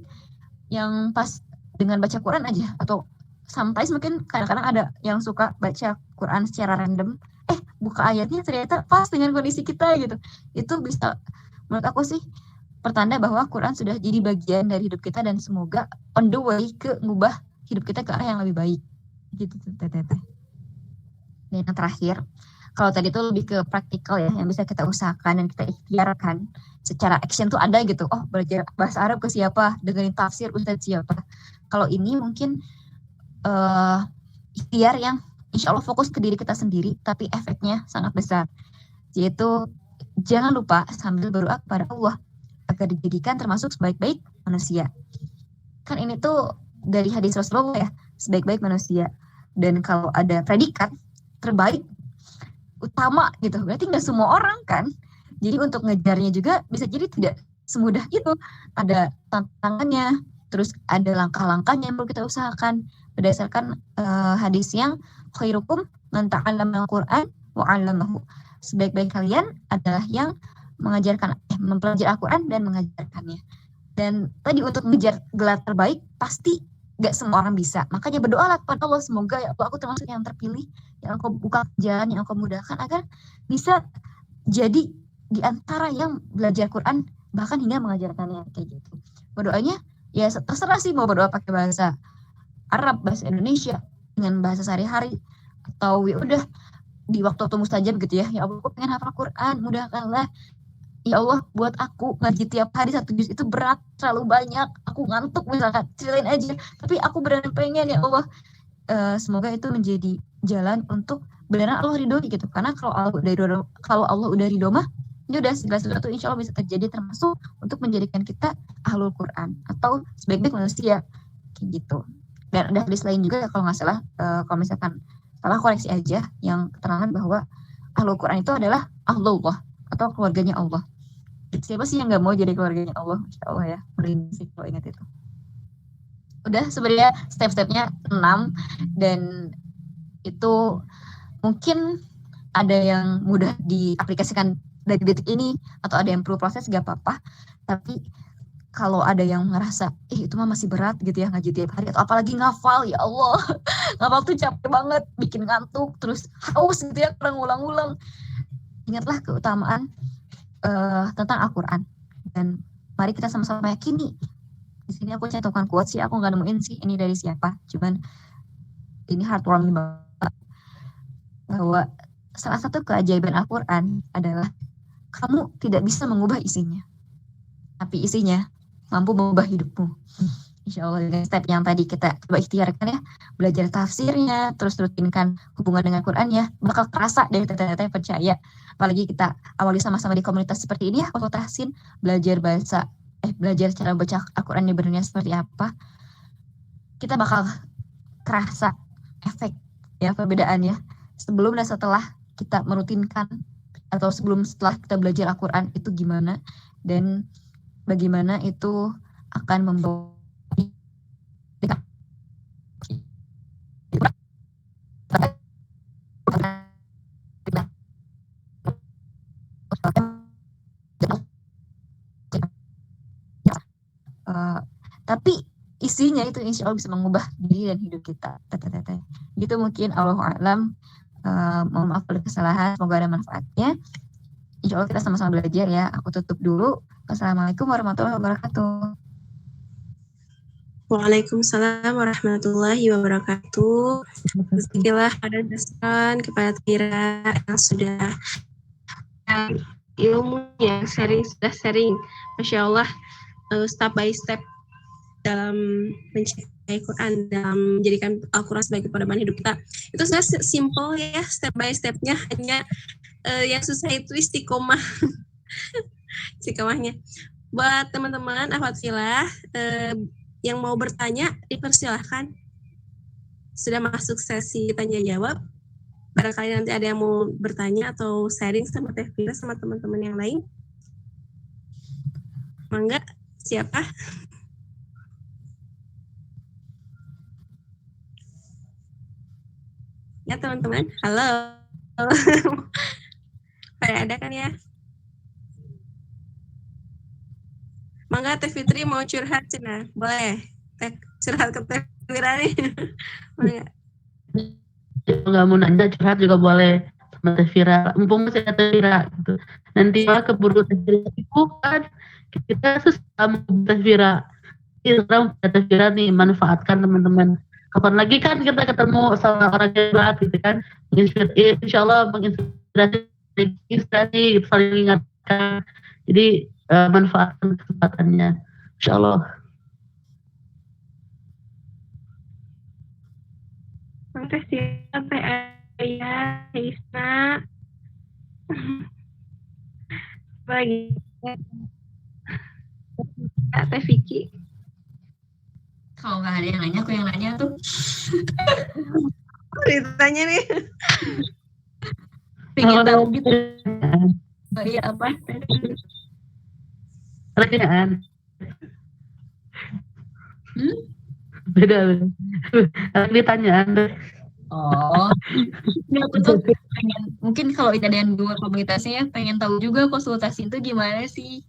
yang pas dengan baca Quran aja, atau sometimes mungkin kadang-kadang ada yang suka baca Quran secara random, buka ayatnya ternyata pas dengan kondisi kita gitu. Itu bisa, menurut aku sih, pertanda bahwa Quran sudah jadi bagian dari hidup kita, dan semoga on the way ke ngubah hidup kita ke arah yang lebih baik gitu teteh. Dan yang terakhir, kalau tadi itu lebih ke praktikal ya, yang bisa kita usahakan dan kita ikhtiarkan secara action tuh ada gitu. Oh, belajar bahasa Arab ke siapa, dengerin tafsir ustadz siapa. Kalau ini mungkin ikhtiar yang insya Allah fokus ke diri kita sendiri, tapi efeknya sangat besar. Yaitu jangan lupa sambil berdoa kepada Allah agar dijadikan termasuk sebaik-baik manusia. Kan ini tuh dari hadis Rasulullah ya, sebaik-baik manusia. Dan kalau ada predikat terbaik, utama gitu, berarti nggak semua orang kan. Jadi untuk ngejarnya juga bisa jadi tidak semudah itu. Ada tantangannya, terus ada langkah-langkahnya yang perlu kita usahakan berdasarkan hadis yang khairukum man ta'allama al-Qur'an wa 'allamahu. Sebaik-baik kalian adalah yang mengajarkan, mempelajari Al-Qur'an dan mengajarkannya. Dan tadi untuk mengejar gelar terbaik pasti gak semua orang bisa. Makanya berdoalah kepada Allah, semoga ya Allah, aku termasuk yang terpilih, yang Engkau buka jalan, yang Engkau mudahkan agar bisa jadi di antara yang belajar Quran bahkan hingga mengajarkannya kayak gitu. Berdoanya ya terserah sih, mau berdoa pakai bahasa Arab, bahasa Indonesia, dengan bahasa sehari-hari, atau ya udah di waktu mustajab gitu ya. Ya Allah, aku pengen hafal Quran, mudahkanlah. ya Allah buat aku ngaji tiap hari 1 juz itu berat, terlalu banyak, aku ngantuk misalkan, ceritain aja, tapi aku beneran pengen ya Allah. Semoga itu menjadi jalan untuk beneran Allah ridhoi gitu, karena kalau Allah udah ridho mah ini udah segala sesuatu insya Allah bisa terjadi, termasuk untuk menjadikan kita ahlul Quran atau sebaik-baik manusia kayak gitu. Dan ada hadis lain juga kalau nggak salah, kalau misalkan salah koreksi aja, yang keterangan bahwa ahlul Quran itu adalah ahlullah atau keluarganya Allah. Siapa sih yang nggak mau jadi keluarganya Allah? Insya Allah ya, merinding sih kalau ingat itu. Udah sebenarnya step-stepnya 6, dan itu mungkin ada yang mudah diaplikasikan dari detik ini, atau ada yang perlu proses gak apa-apa. Tapi kalau ada yang ngerasa, itu mah masih berat gitu ya ngaji tiap hari, atau apalagi ngafal, ya Allah, ngafal tuh capek banget, bikin ngantuk, terus haus gitu ya, ulang-ulang. Ingatlah keutamaan tentang Al-Quran, dan mari kita sama-sama yakini. Di sini aku cantumkan quote sih, aku nggak nemuin sih ini dari siapa, cuman ini heartwarming banget, bahwa salah satu keajaiban Al-Quran adalah kamu tidak bisa mengubah isinya, tapi isinya mampu mengubah hidupmu. Insya Allah dengan step yang tadi kita coba ikhtiarkan ya, belajar tafsirnya, terus rutinkan hubungan dengan Quran ya, bakal terasa dari tete-tete, percaya. Apalagi kita awali sama-sama di komunitas seperti ini ya, untuk tahsin, belajar cara baca Al-Quran di dunia seperti apa, kita bakal kerasa efek ya, perbedaannya sebelum dan setelah kita merutinkan, atau setelah kita belajar Al-Quran itu gimana, dan bagaimana itu akan membawa tapi isinya itu insya Allah bisa mengubah diri dan hidup kita. Gitu mungkin, Allahu a'lam. Mohon maaf kalau kesalahan, semoga ada manfaatnya. Insya Allah kita sama-sama belajar ya. Aku tutup dulu. Wassalamualaikum warahmatullahi wabarakatuh. Waalaikumsalam warahmatullahi wabarakatuh. Bismillah, pada dasar kepada Tira yang sudah ilmunya sudah sharing, Masya Allah, step by step dalam mencintai Quran, dalam menjadikan Al-Quran sebagai pedoman hidup kita. Itu sudah simple ya, step by stepnya, hanya yang susah itu istiqomah. Istiqomahnya. Buat teman-teman Al-Fatihah, yang mau bertanya dipersilahkan. Sudah masuk sesi tanya jawab. Barangkali nanti ada yang mau bertanya atau sharing sama Teh Fira sama teman-teman yang lain. Mangga, siapa? Ya teman-teman, halo. Pada ada kan ya? Mangga Teh Fitri mau curhat cina, boleh? Curhat ke Teh Fira nih. Mangga. Nggak mau nanya, curhat juga boleh sama Teh Fira. Mumpung masih ada Teh Fira gitu. Nanti malah keburu Teh Fira bukan. Kita susah mau Teh Fira. Kita Teh Fira nih, manfaatkan teman-teman. Kapan lagi kan kita ketemu sama orang hebat gitu kan, insya Allah menginspirasi gitu, saling mengingatkan. Jadi manfaatkan kesempatannya, insya Allah. Makasih Teh Ayah, Isna. Bagi Teh Vicky. Kalau nggak ada yang nanya, aku yang nanya tuh. Ditanya nih. Pengen tahu gitu. Iya apa? Pertanyaan. Beda. Ditanyaan. Oh. Ini aku tuh pengen, mungkin kalau ada yang luar komunitasnya pengen tahu juga konsultasi itu gimana sih.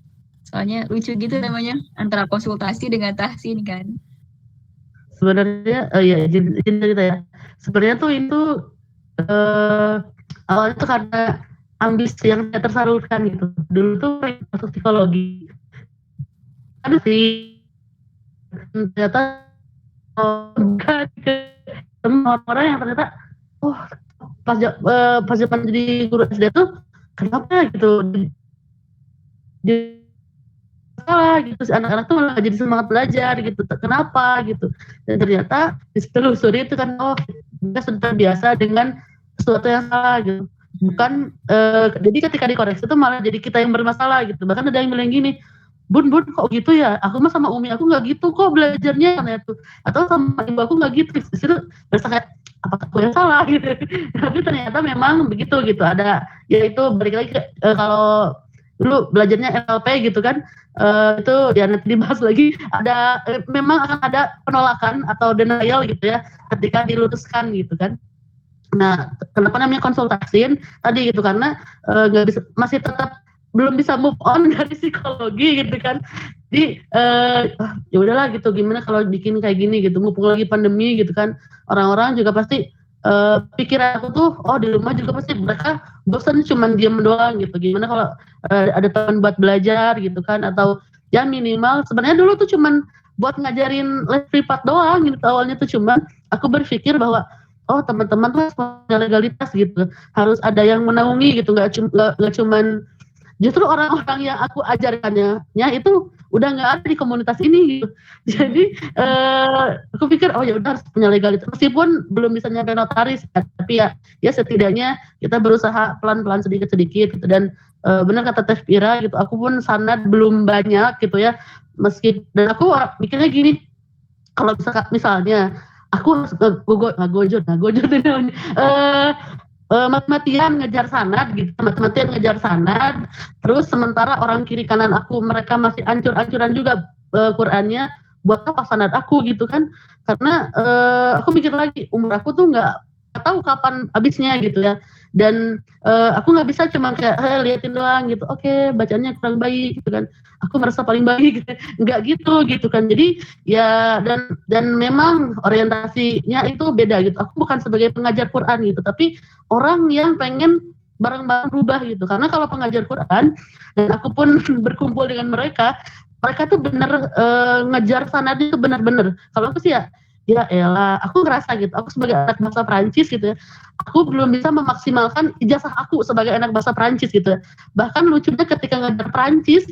Soalnya lucu gitu namanya, antara konsultasi dengan tahsin kan. Sebenarnya izin cerita ya. Sebenarnya tuh itu awalnya tuh karena ambisi yang tidak tersalurkan gitu. Dulu tuh masuk psikologi. Ada sih ternyata semua orang yang ternyata pas zaman jadi guru SD tuh kenapa gitu jadi salah gitu, si anak-anak tuh malah jadi semangat belajar gitu, kenapa gitu. Dan ternyata ditelusuri itu kan, oh mereka sudah terbiasa dengan sesuatu yang salah gitu. Bukan jadi ketika dikoreksi itu malah jadi kita yang bermasalah gitu. Bahkan ada yang bilang gini, Bun kok gitu ya, aku mah sama umi aku nggak gitu kok belajarnya karena itu, atau sama ibu aku nggak gitu. Disitu berasa kayak apakah aku yang salah gitu. Tapi ternyata memang begitu gitu. Ada, yaitu balik lagi kalau dulu belajarnya NLP gitu kan, itu ya nanti dibahas lagi, ada memang akan ada penolakan atau denial gitu ya ketika diluruskan gitu kan. Nah, kenapa namanya konsultasiin tadi gitu, karena nggak bisa, masih tetap belum bisa move on dari psikologi gitu kan. Jadi ya udahlah gitu, gimana kalau bikin kayak gini gitu, mumpung lagi pandemi gitu kan, orang-orang juga pasti pikiran aku tuh, oh di rumah juga pasti mereka bosan cuman diem doang gitu, gimana kalau ada teman buat belajar gitu kan, atau ya minimal sebenarnya dulu tuh cuman buat ngajarin les privat doang gitu awalnya tuh, cuman aku berpikir bahwa oh teman-teman tuh harus punya legalitas gitu, harus ada yang menaungi gitu, nggak cuman justru orang-orang yang aku ajarkannya itu udah nggak ada di komunitas ini gitu. Jadi aku pikir oh ya udah harus punya legalitas, meskipun belum bisa nyampe notaris kan, tapi ya setidaknya kita berusaha pelan-pelan sedikit-sedikit gitu. Dan benar kata Teh Fira gitu, aku pun sanad belum banyak gitu ya, dan aku mikirnya gini, kalau misalnya aku harus ngagojot mati-matian ngejar sanad gitu, mati-matian ngejar sanad, terus sementara orang kiri kanan aku mereka masih ancur-ancuran juga Qurannya, buat apa sanad aku gitu kan. Karena aku mikir lagi, umur aku tuh nggak tahu kapan habisnya gitu ya. Dan aku nggak bisa cuma kayak liatin doang gitu, oke, bacanya kurang baik gitu kan, aku merasa paling baik gitu. Nggak gitu kan. Jadi ya, dan memang orientasinya itu beda gitu. Aku bukan sebagai pengajar Quran gitu, tapi orang yang pengen bareng-bareng berubah gitu. Karena kalau pengajar Quran, dan aku pun berkumpul dengan mereka tuh bener ngejar sanad itu bener-bener. Kalau aku sih ya elah, aku ngerasa gitu, aku sebagai anak bahasa Perancis gitu ya, aku belum bisa memaksimalkan ijazah aku sebagai anak bahasa Perancis gitu. Bahkan lucunya ketika ngajar Perancis,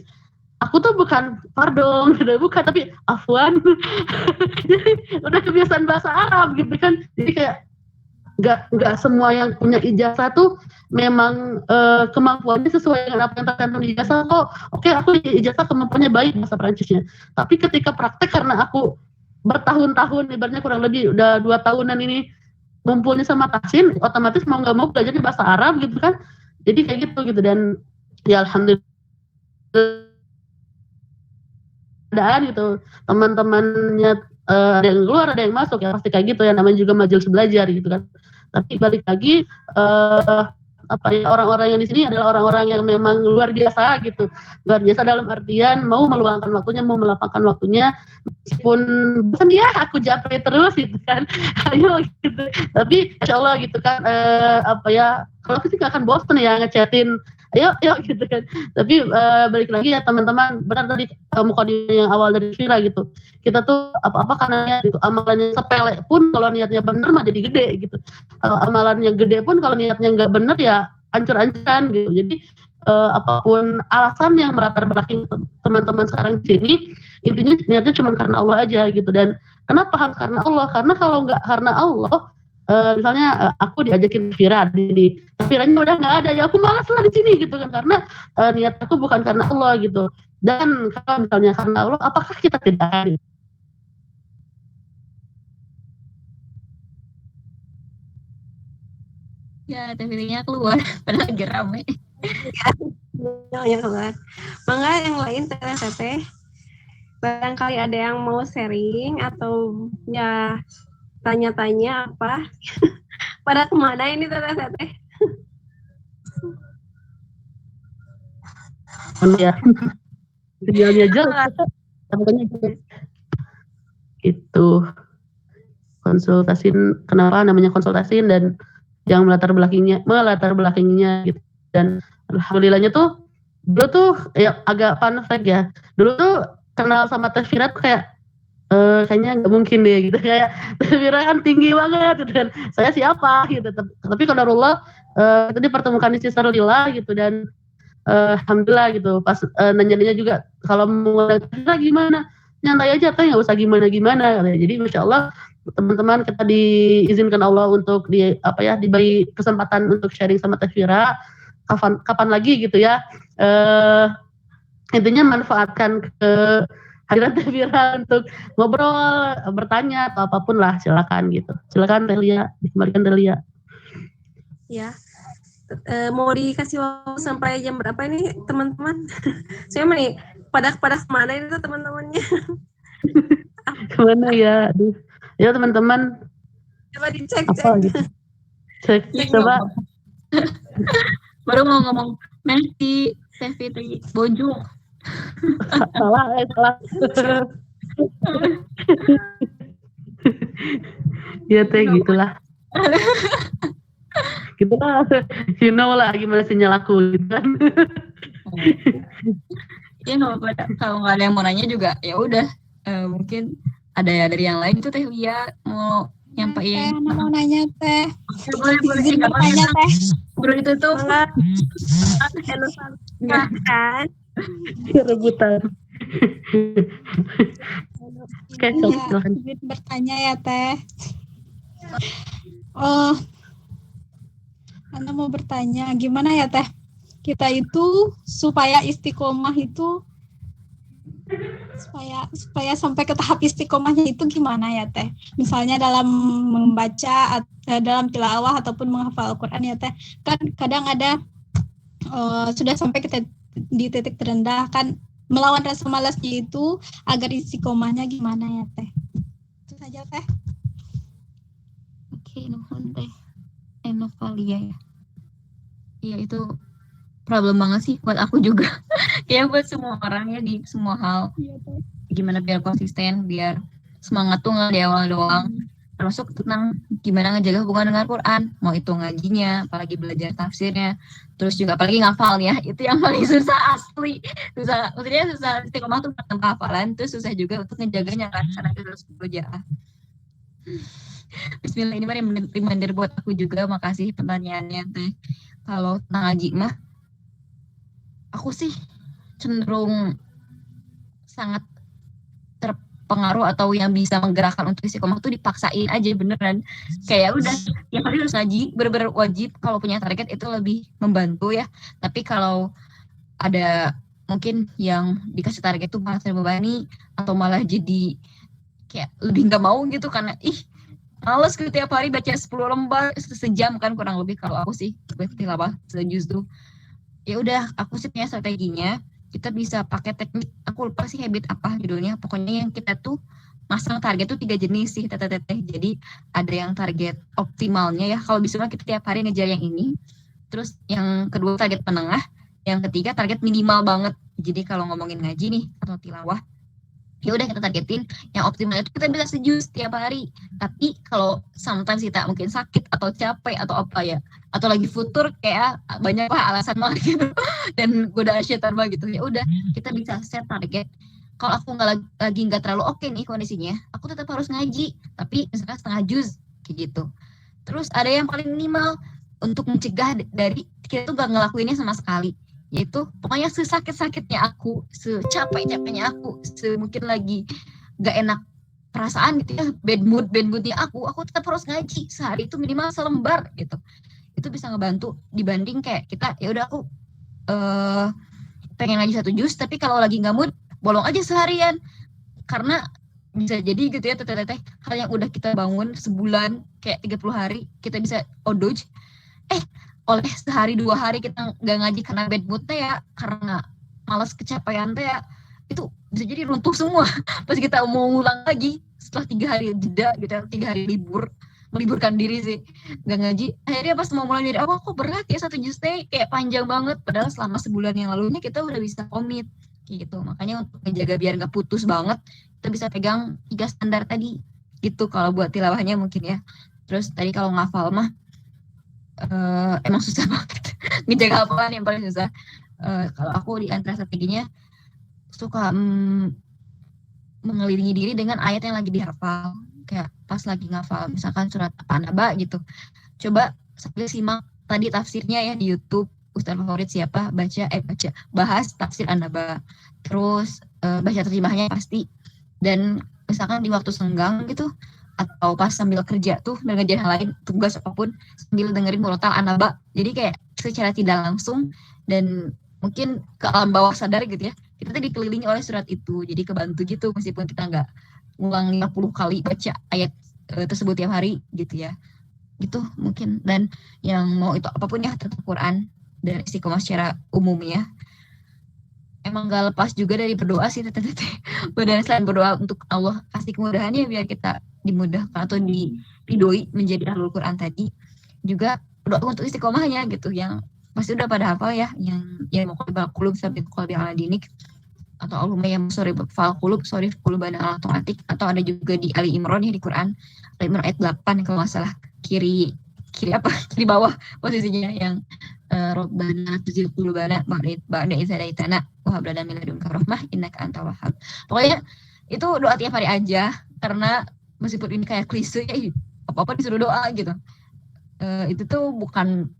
aku tuh bukan pardon, bukan, tapi afwan. Jadi udah kebiasaan bahasa Arab gitu kan. Jadi kayak nggak semua yang punya ijazah tuh memang kemampuannya sesuai dengan apa yang tercantum di ijazah. Oke, aku ijazah kemampuannya baik bahasa Perancisnya, tapi ketika praktek, karena aku bertahun-tahun, ibaratnya kurang lebih udah 2 tahunan ini ngumpulnya sama Tahsin, otomatis mau nggak mau belajarnya bahasa Arab gitu kan. Jadi kayak gitu. Dan ya alhamdulillah gitu, teman-temannya ada yang keluar, ada yang masuk, ya pasti kayak gitu ya, namanya juga majelis belajar gitu kan. Tapi balik lagi orang-orang yang di sini adalah orang-orang yang memang luar biasa gitu. Luar biasa dalam artian mau meluangkan waktunya, mau melapangkan waktunya, meskipun bukan dia aku japri terus gitu kan. Ayo gitu. Tapi insyaallah gitu kan, kalau aku sih gak akan bosen ya ngechatin ayo gitu kan. Tapi balik lagi ya teman-teman, benar tadi mukadimah yang awal dari Fira gitu, kita tuh apa-apa karena gitu, amalannya sepele pun kalau niatnya benar mah jadi gede gitu. Amalannya gede pun kalau niatnya nggak benar ya ancur-ancuran gitu. Jadi apapun alasan yang melatar belakang teman-teman sekarang di sini, intinya niatnya cuma karena Allah aja gitu. Dan kenapa harus karena Allah? Karena kalau nggak karena Allah, misalnya aku diajakin Fira, Firanya udah nggak ada, ya aku malas lah di sini gitu kan, karena niat aku bukan karena Allah gitu. Dan kalau misalnya karena Allah, apakah kita tidak hadir? Ya, TV-nya keluar, padahal lagi rame. Ya keluar. Mangga yang lain Teteh. Barangkali ada yang mau sharing atau ya tanya-tanya apa. Pada kemana ini Teteh? Ya, videonya jelas. Itu konsultasin, kenapa namanya konsultasin, dan yang melatar belakangnya gitu. Dan alhamdulillahnya tuh dulu tuh ya agak fun fact ya, dulu tuh kenal sama Teh Fira tuh kayak kayaknya nggak mungkin deh gitu, kayak Teh Fira kan tinggi banget gitu, dan saya siapa gitu. Tapi qadarullah itu dipertemukan di Sistarulillah gitu. Dan alhamdulillah gitu. Pas nanya-nanya juga kalau mau tafsir gimana, nyantai aja teh, nggak usah gimana-gimana. Jadi masya Allah teman-teman kita diizinkan Allah untuk diberi kesempatan untuk sharing sama Tafira. Kapan lagi gitu ya. Intinya manfaatkan hadiran Tafira untuk ngobrol, bertanya atau apapun lah, silakan gitu. Silakan Delia, dikembalikan Delia. Ya. Mau dikasih waktu sampai jam berapa ini teman-teman? Saya nih pada kemana itu teman-temannya? Kemana ya? Aduh. Ya teman-teman. Coba dicek. Gitu? Cek coba. Baru mau ngomong Messi, Fitri, Bonju. salah. Ya teh gitulah. Gitu lah, you know lah gimana sinyal aku gitu kan. Ya kalau nggak ada yang mau nanya juga ya udah, mungkin ada ya dari yang lain itu Teh Lia mau nyampein. Teh, mau nanya Teh. Boleh Izin bertanya Teh. Bro itu tuh kan rebutan. Oke, silahkan. Izin bertanya ya Teh. Anda mau bertanya gimana ya Teh? Kita itu supaya istiqomah itu supaya sampai ke tahap istiqomahnya itu gimana ya Teh? Misalnya dalam membaca, dalam tilawah ataupun menghafal Al-Quran ya Teh. Kan kadang ada sudah sampai di titik terendah kan, melawan rasa malasnya itu agar istiqomahnya gimana ya Teh? Itu saja Teh. Oke, nuhun Teh Enovalia ya. Iya itu problem banget sih buat aku juga. Kayak buat semua orang ya di semua hal. Iya Teh. Gimana biar konsisten, biar semangat tuh nggak di awal doang. Termasuk tentang gimana ngejaga hubungan dengan Quran. Mau itu ngajinya, apalagi belajar tafsirnya. Terus juga apalagi ngafalnya. Itu yang paling susah asli. Susah, maksudnya susah istiqomah tuh tentang hafalan. Terus susah juga untuk ngejaganya kan. Karena itu harus bekerja. Bismillah, ini mah reminder buat aku juga. Makasih pertanyaannya Teh. Kalau tentang ngaji mah, aku sih cenderung sangat terpengaruh atau yang bisa menggerakkan untuk istiqomah tuh dipaksain aja beneran. Kayak udah tiap hari harus ngaji, bener-bener wajib. Kalau punya target itu lebih membantu ya. Tapi kalau ada mungkin yang dikasih target tuh malah terbebani atau malah jadi kayak lebih nggak mau gitu karena males gitu tiap hari baca 10 lembar sejam kan kurang lebih. Kalau aku sih tilawah sejuz tuh ya udah, aku sih punya strateginya. Kita bisa pakai teknik, aku lupa sih habit apa judulnya, pokoknya yang kita tuh masang target tuh 3 jenis sih teteh. Jadi ada yang target optimalnya ya, kalau bisa kita tiap hari ngejar yang ini. Terus yang kedua target menengah, yang ketiga target minimal banget. Jadi kalau ngomongin ngaji nih atau tilawah, ya udah kita targetin yang optimal itu kita bisa sejuz tiap hari. Tapi kalau sometimes kita mungkin sakit atau capek atau apa ya, atau lagi futur kayak banyak lah alasan banget gitu dan godaan syaitan banget gitu, ya udah kita bisa set target. Kalau aku nggak terlalu oke nih kondisinya, aku tetap harus ngaji tapi misalkan setengah juz kayak gitu. Terus ada yang paling minimal untuk mencegah dari kita tuh gak ngelakuinnya sama sekali, yaitu pokoknya sesakit-sakitnya aku, secapek-capeknya aku, mungkin lagi gak enak perasaan gitu ya, bad moodnya aku tetap harus ngaji sehari itu minimal selembar gitu. Itu bisa ngebantu dibanding kayak kita ya udah aku pengen ngaji 1 juz tapi kalau lagi nggak mood bolong aja seharian. Karena bisa jadi gitu ya teteh hal yang udah kita bangun sebulan kayak 30 hari kita bisa odoj oleh sehari 2 hari kita nggak ngaji karena bad moodnya ya, karena malas kecapean teh ya, itu bisa jadi runtuh semua. Pas kita mau ngulang lagi setelah 3 hari jeda gitu, 3 hari meliburkan diri sih nggak ngaji, akhirnya pas mau mulai dari awal kok berat ya 1 juz teh kayak panjang banget, padahal selama sebulan yang lalunya kita udah bisa komit kayak gitu. Makanya untuk menjaga biar nggak putus banget kita bisa pegang 3 standar tadi gitu kalau buat tilawahnya mungkin ya. Terus tadi kalau ngafal mah emang susah banget ngejaga hafalan yang paling susah. Kalau aku di antara strateginya suka mengelilingi diri dengan ayat yang lagi dihafal. Kayak pas lagi ngafal misalkan surat An-Naba gitu, coba sambil simak tadi tafsirnya ya di YouTube ustaz favorit siapa, bahas tafsir An-Naba, terus baca terjemahnya pasti, dan misalkan di waktu senggang gitu atau pas sambil kerja tuh dan ngerjain hal lain, tugas apapun, sambil dengerin murotal An-Naba. Jadi kayak secara tidak langsung dan mungkin ke alam bawah sadar gitu ya, kita tuh dikelilingi oleh surat itu, jadi kebantu gitu meskipun kita nggak ulang 50 kali baca ayat tersebut tiap hari gitu ya. Gitu mungkin. Dan yang mau itu apapun ya tentang Quran dan istiqomah secara umum ya, emang gak lepas juga dari berdoa sih teteh. Dan selain berdoa untuk Allah kasih kemudahannya biar kita dimudahkan atau diridhoi menjadi ahlul Quran tadi, juga berdoa untuk istiqomahnya gitu, yang pasti udah pada hafal ya, yang mau qalbal qulub sabit qalbi ala dinik, atau Allahumma ya musarrif fal qulub sorif qulubana ala taatik, atau ada juga di Ali Imran ya di Quran, Ali Imran ayat 8 kalau nggak salah, kiri bawah posisinya, yang Rabbana tuzigh qulubana ba'da idh hadaitana wa hab lana min ladunka rahmah innaka antal wahhab. Pokoknya itu doa tiap hari aja, karena meskipun ini kayak klise ya, apa-apa disuruh doa gitu. Itu tuh bukan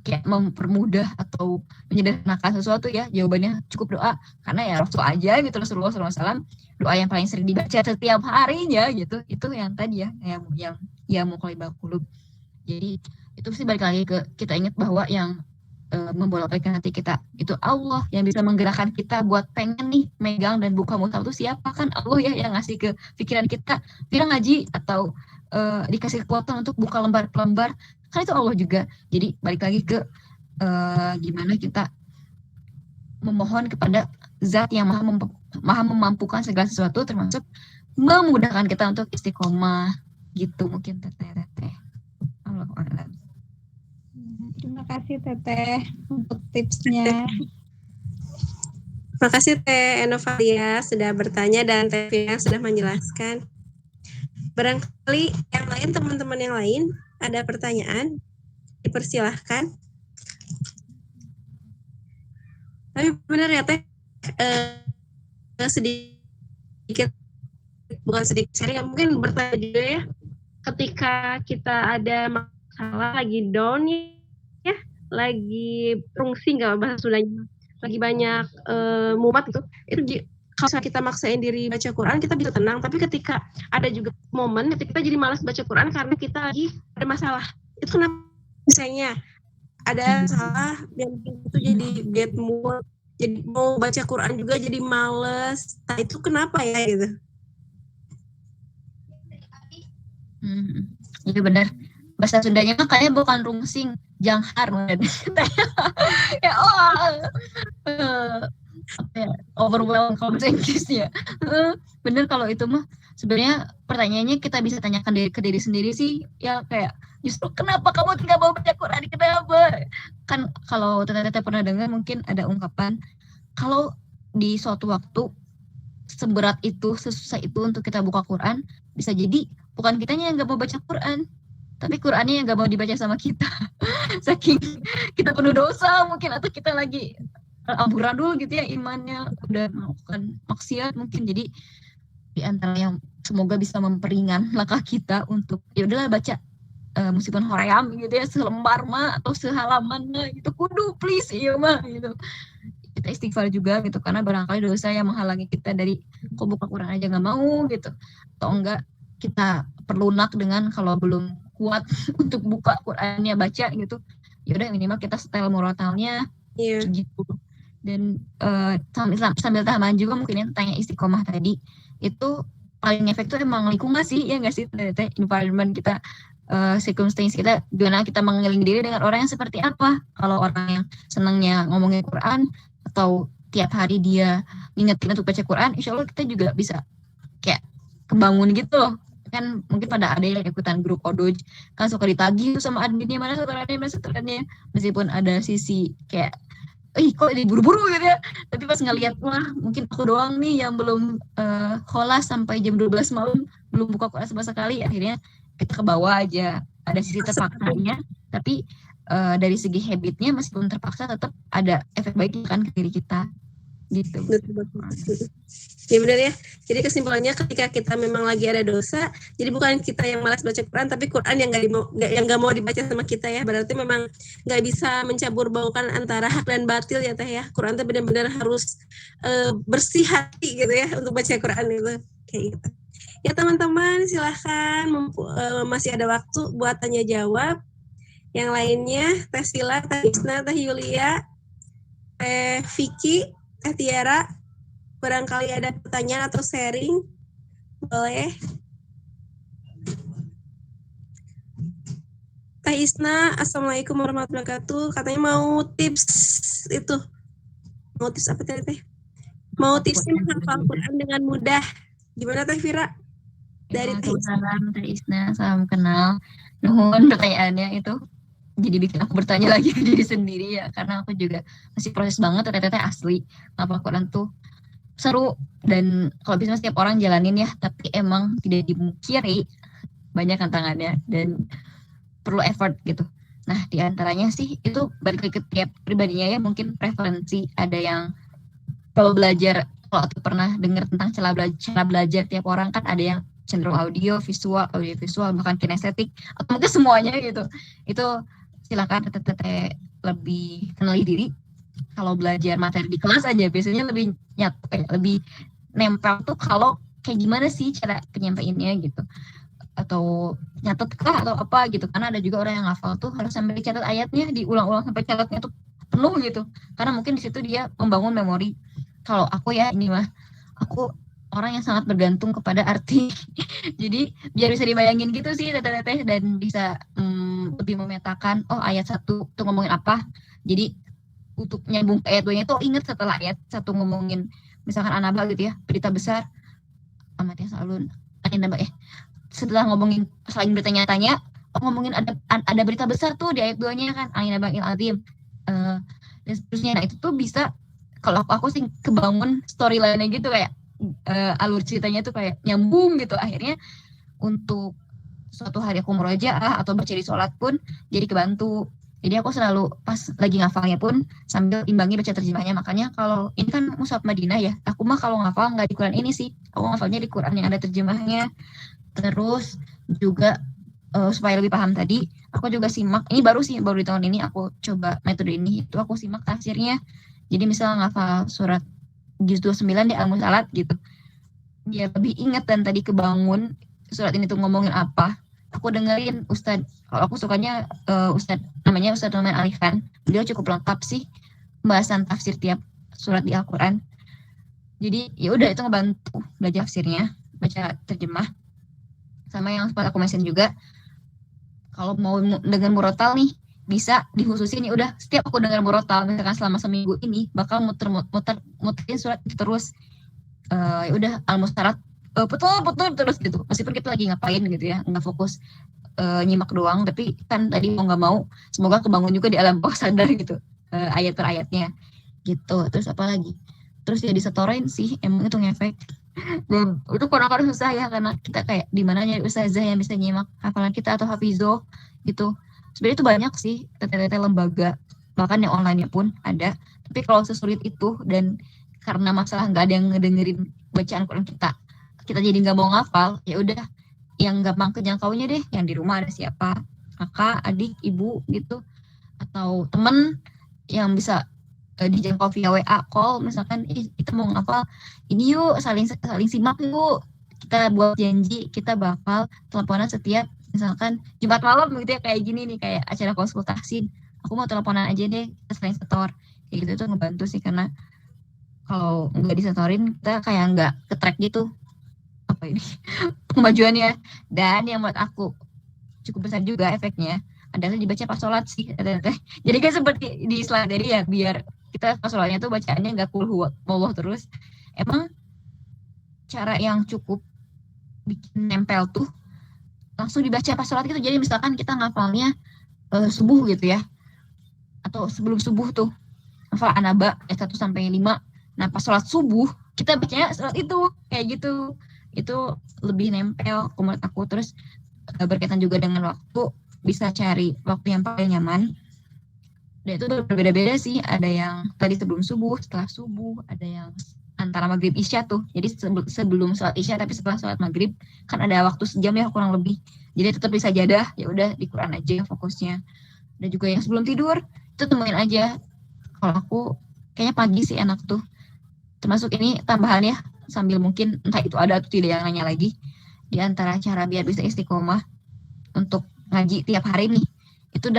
kayak mempermudah atau menyederhanakan sesuatu ya, jawabannya cukup doa, karena ya Rasul aja gitu, Rasulullah SAW doa yang paling sering dibaca setiap harinya gitu, itu yang tadi ya, yang muqallibal qulub. Jadi itu sih balik lagi ke kita ingat bahwa yang membolak-balikan hati kita itu Allah, yang bisa menggerakkan kita buat pengen nih megang dan buka mushaf itu siapa? Kan Allah ya, yang ngasih ke pikiran kita ngaji atau dikasih kekuatan untuk buka lembar per lembar, kan itu Allah juga. Jadi balik lagi ke gimana kita memohon kepada zat yang maha memampukan segala sesuatu, termasuk memudahkan kita untuk istiqomah gitu mungkin teteh. Allahu a'lam. Terima kasih Teteh untuk tipsnya. Terima kasih Teh Enovalia sudah bertanya dan Teh Fia sudah menjelaskan. Barangkali yang lain, teman-teman yang lain ada pertanyaan, dipersilahkan. Tapi benar ya Teh, sedikit, bukan sedikit sharing, mungkin bertanya juga ya, ketika kita ada masalah, lagi down ya, lagi rungsing nggak bahasa Sundanya, lagi banyak mumet gitu, itu kalau kita maksain diri baca Quran kita bisa tenang, tapi ketika ada juga momen ketika kita jadi malas baca Quran karena kita lagi ada masalah, itu kenapa misalnya ada masalah yang itu jadi bad mood, jadi mau baca Quran juga jadi males, nah itu kenapa ya gitu? Iya benar. Bahasa Sundanya mah kayaknya bukan rungsing, janghar. Ya overwhelmed kalau bahasa Inggrisnya. Bener, kalau itu mah sebenarnya pertanyaannya kita bisa tanyakan ke diri sendiri sih, ya kayak justru kenapa kamu tidak mau baca Quran, kenapa? Kan kalau teteh pernah dengar mungkin ada ungkapan, kalau di suatu waktu seberat itu, sesusah itu untuk kita buka Quran, bisa jadi bukan kitanya yang nggak mau baca Quran, tapi Qurannya yang nggak mau dibaca sama kita. Saking kita penuh dosa mungkin, atau kita lagi amburadul gitu ya imannya, udah melakukan maksiat mungkin. Jadi di antara yang semoga bisa memperingan langkah kita untuk ya udahlah baca meskipun hoream gitu ya, selembar mah atau sehalaman mah gitu, kudu please iya mah gitu. Kita istighfar juga gitu, karena barangkali dosa yang menghalangi kita dari kok buka Quran aja nggak mau gitu, atau enggak kita perlunak dengan kalau belum kuat untuk buka Qurannya baca gitu, ya udah minimal kita setel murotalnya gitu. Dan sambil tahapan juga mungkin yang tanya istiqomah tadi, itu paling efek tuh emang lingkungan sih, ya nggak sih Teteh? Environment kita, circumstance kita, gimana kita mengelilingi diri dengan orang yang seperti apa. Kalau orang yang senangnya ngomongin Quran atau tiap hari dia ngingetin untuk baca Quran, insya Allah kita juga bisa kayak kebangun gitu loh. Kan mungkin pada ada yang ikutan grup Odoj, kan suka ditagih sama adminnya, mana setorannya, meskipun ada sisi kayak kok diburu-buru gitu ya, tapi pas ngeliat wah mungkin aku doang nih yang belum kholas sampai jam 12 malam belum buka Quran sama sekali, akhirnya kita ke bawah aja. Ada sisi terpaksanya, tapi dari segi habitnya meskipun terpaksa tetap ada efek baiknya kan ke diri kita gitu. Betul. Ya benar ya. Jadi kesimpulannya ketika kita memang lagi ada dosa, jadi bukan kita yang malas baca Quran, tapi Quran yang nggak mau dibaca sama kita ya. Berarti memang nggak bisa mencampur baukan antara hak dan batil ya teh ya. Quran itu benar-benar harus bersih hati gitu ya untuk baca Quran itu kayak gitu. Ya teman-teman silahkan masih ada waktu buat tanya jawab. Yang lainnya Teh Sila, Teh Isna, Teh Yulia, Teh Vicky, Teh Tiara, barangkali ada pertanyaan atau sharing, boleh. Teh Isna, Assalamualaikum warahmatullahi wabarakatuh. Katanya mau tips itu. Mau tips apa teh? Mau tipsnya menghafal Quran dengan mudah. Gimana Teh Vira? Dari Teh Isna. Salam Teh Isna, salam kenal. Nuhun pertanyaannya itu jadi bikin aku bertanya lagi ke diri sendiri ya, karena aku juga masih proses banget teteh asli ngapal Quran tuh seru, dan kalau bisa setiap orang jalanin ya, tapi emang tidak dimungkiri banyak tantangannya dan perlu effort gitu. Nah diantaranya sih itu balik ke tiap pribadinya ya, mungkin preferensi. Ada yang kalau belajar, kalau aku pernah dengar tentang cara belajar tiap orang kan ada yang cenderung audio visual, bahkan kinestetik, atau mungkin semuanya gitu. Itu silakan teteh lebih kenali diri. Kalau belajar materi di kelas aja biasanya lebih nyatu, lebih nempel tuh kalau kayak gimana sih cara penyampaiannya gitu, atau nyatet kah atau apa gitu. Karena ada juga orang yang hafal tuh harus sampai dicatat ayatnya, diulang-ulang sampai catatnya tuh penuh gitu, karena mungkin di situ dia membangun memori. Kalau aku ya, ini mah aku orang yang sangat bergantung kepada arti jadi biar bisa dibayangin gitu sih teteh, dan bisa lebih memetakan, oh ayat 1 tuh ngomongin apa, jadi untuk nyambung ayat 2-nya tuh inget setelah ayat 1 ngomongin misalkan Anaba gitu ya, berita besar amat ya selalu Anaba setelah ngomongin selain bertanya-tanya, ngomongin ada berita besar tuh di ayat 2-nya kan, Anaba il-azim dan seterusnya. Nah itu tuh bisa, kalau aku sih kebangun storyline-nya gitu, kayak alur ceritanya tuh kayak nyambung gitu. Akhirnya untuk suatu hari aku murojaah atau baca di sholat pun jadi kebantu. Jadi aku selalu pas lagi ngafalnya pun sambil imbangi baca terjemahnya. Makanya kalau ini kan mushaf Madinah ya, aku mah kalau ngafal nggak di Quran ini sih, aku ngafalnya di Quran yang ada terjemahnya. Terus juga supaya lebih paham tadi, aku juga simak, ini baru di tahun ini aku coba metode ini, itu aku simak tafsirnya. Jadi misalnya ngafal surat juz 29 di Al-Musalat gitu, biar lebih ingat dan tadi kebangun surat ini tuh ngomongin apa. Aku dengerin Ustadz, kalau aku sukanya Ustadz namanya Ustadz Numan Alifan, beliau cukup lengkap sih pembahasan tafsir tiap surat di Al-Quran. Jadi ya udah itu ngebantu belajar tafsirnya, baca terjemah. Sama yang sempat aku mention juga, kalau mau dengan murotal nih, bisa dikhususin ya udah setiap aku dengar murotal misalkan selama seminggu ini bakal muterin surat itu terus. Ya udah Al-Musalat putul terus gitu, meskipun kita lagi ngapain gitu ya, nggak fokus nyimak doang, tapi kan tadi mau nggak mau semoga kebangun juga di alam bawah sadar gitu, ayat per ayatnya gitu. Terus apa lagi, terus ya disetorin sih, emang itu ngefek. Dan itu kadang-kadang susah ya, karena kita kayak di mana nyari ustazah yang bisa nyimak hafalan kita atau hafizoh gitu. Sebenarnya itu banyak sih teteh lembaga, bahkan yang online pun ada. Tapi kalau sesulit itu, dan karena masalah nggak ada yang ngedengerin bacaan Quran kita jadi nggak mau ngafal, ya udah yang gampang kejangkaunya deh, yang di rumah ada siapa, kakak, adik, ibu gitu, atau temen yang bisa dijangkau via WA call, misalkan kita mau ngafal ini yuk, saling simak yuk, kita buat janji kita bakal teleponan setiap misalkan Jumat malam gitu ya, kayak gini nih, kayak acara konsultasi, aku mau teleponan aja deh, kita sering setor kayak gitu. Itu ngebantu sih, karena kalau nggak disetorin kita kayak nggak ke-track gitu apa ini kemajuannya. Dan yang buat aku cukup besar juga efeknya adalah dibaca pas sholat sih. Jadi kan seperti di slide dari ya, biar kita pas sholatnya tuh bacaannya nggak qul huwallahu terus. Emang cara yang cukup bikin nempel tuh langsung dibaca pas sholat gitu. Jadi misalkan kita ngafalnya subuh gitu ya, atau sebelum subuh tuh hafal Anaba ayat 1 sampai 5. Nah pas sholat subuh kita bacanya sholat itu kayak gitu. Itu lebih nempel menurut aku. Terus berkaitan juga dengan waktu, bisa cari waktu yang paling nyaman. Dan itu berbeda-beda sih, ada yang tadi sebelum subuh, setelah subuh, ada yang antara maghrib isya tuh. Jadi sebelum sholat isya tapi setelah sholat maghrib kan ada waktu sejam ya kurang lebih. Jadi tetap bisa jadah, ya udah di Quran aja fokusnya. Dan juga yang sebelum tidur itu temuin aja. Kalau aku kayaknya pagi sih enak tuh. Termasuk ini tambahan ya, sambil mungkin entah itu ada atau tidak yang nanya lagi. Di antara cara biar bisa istiqomah untuk ngaji tiap hari nih, itu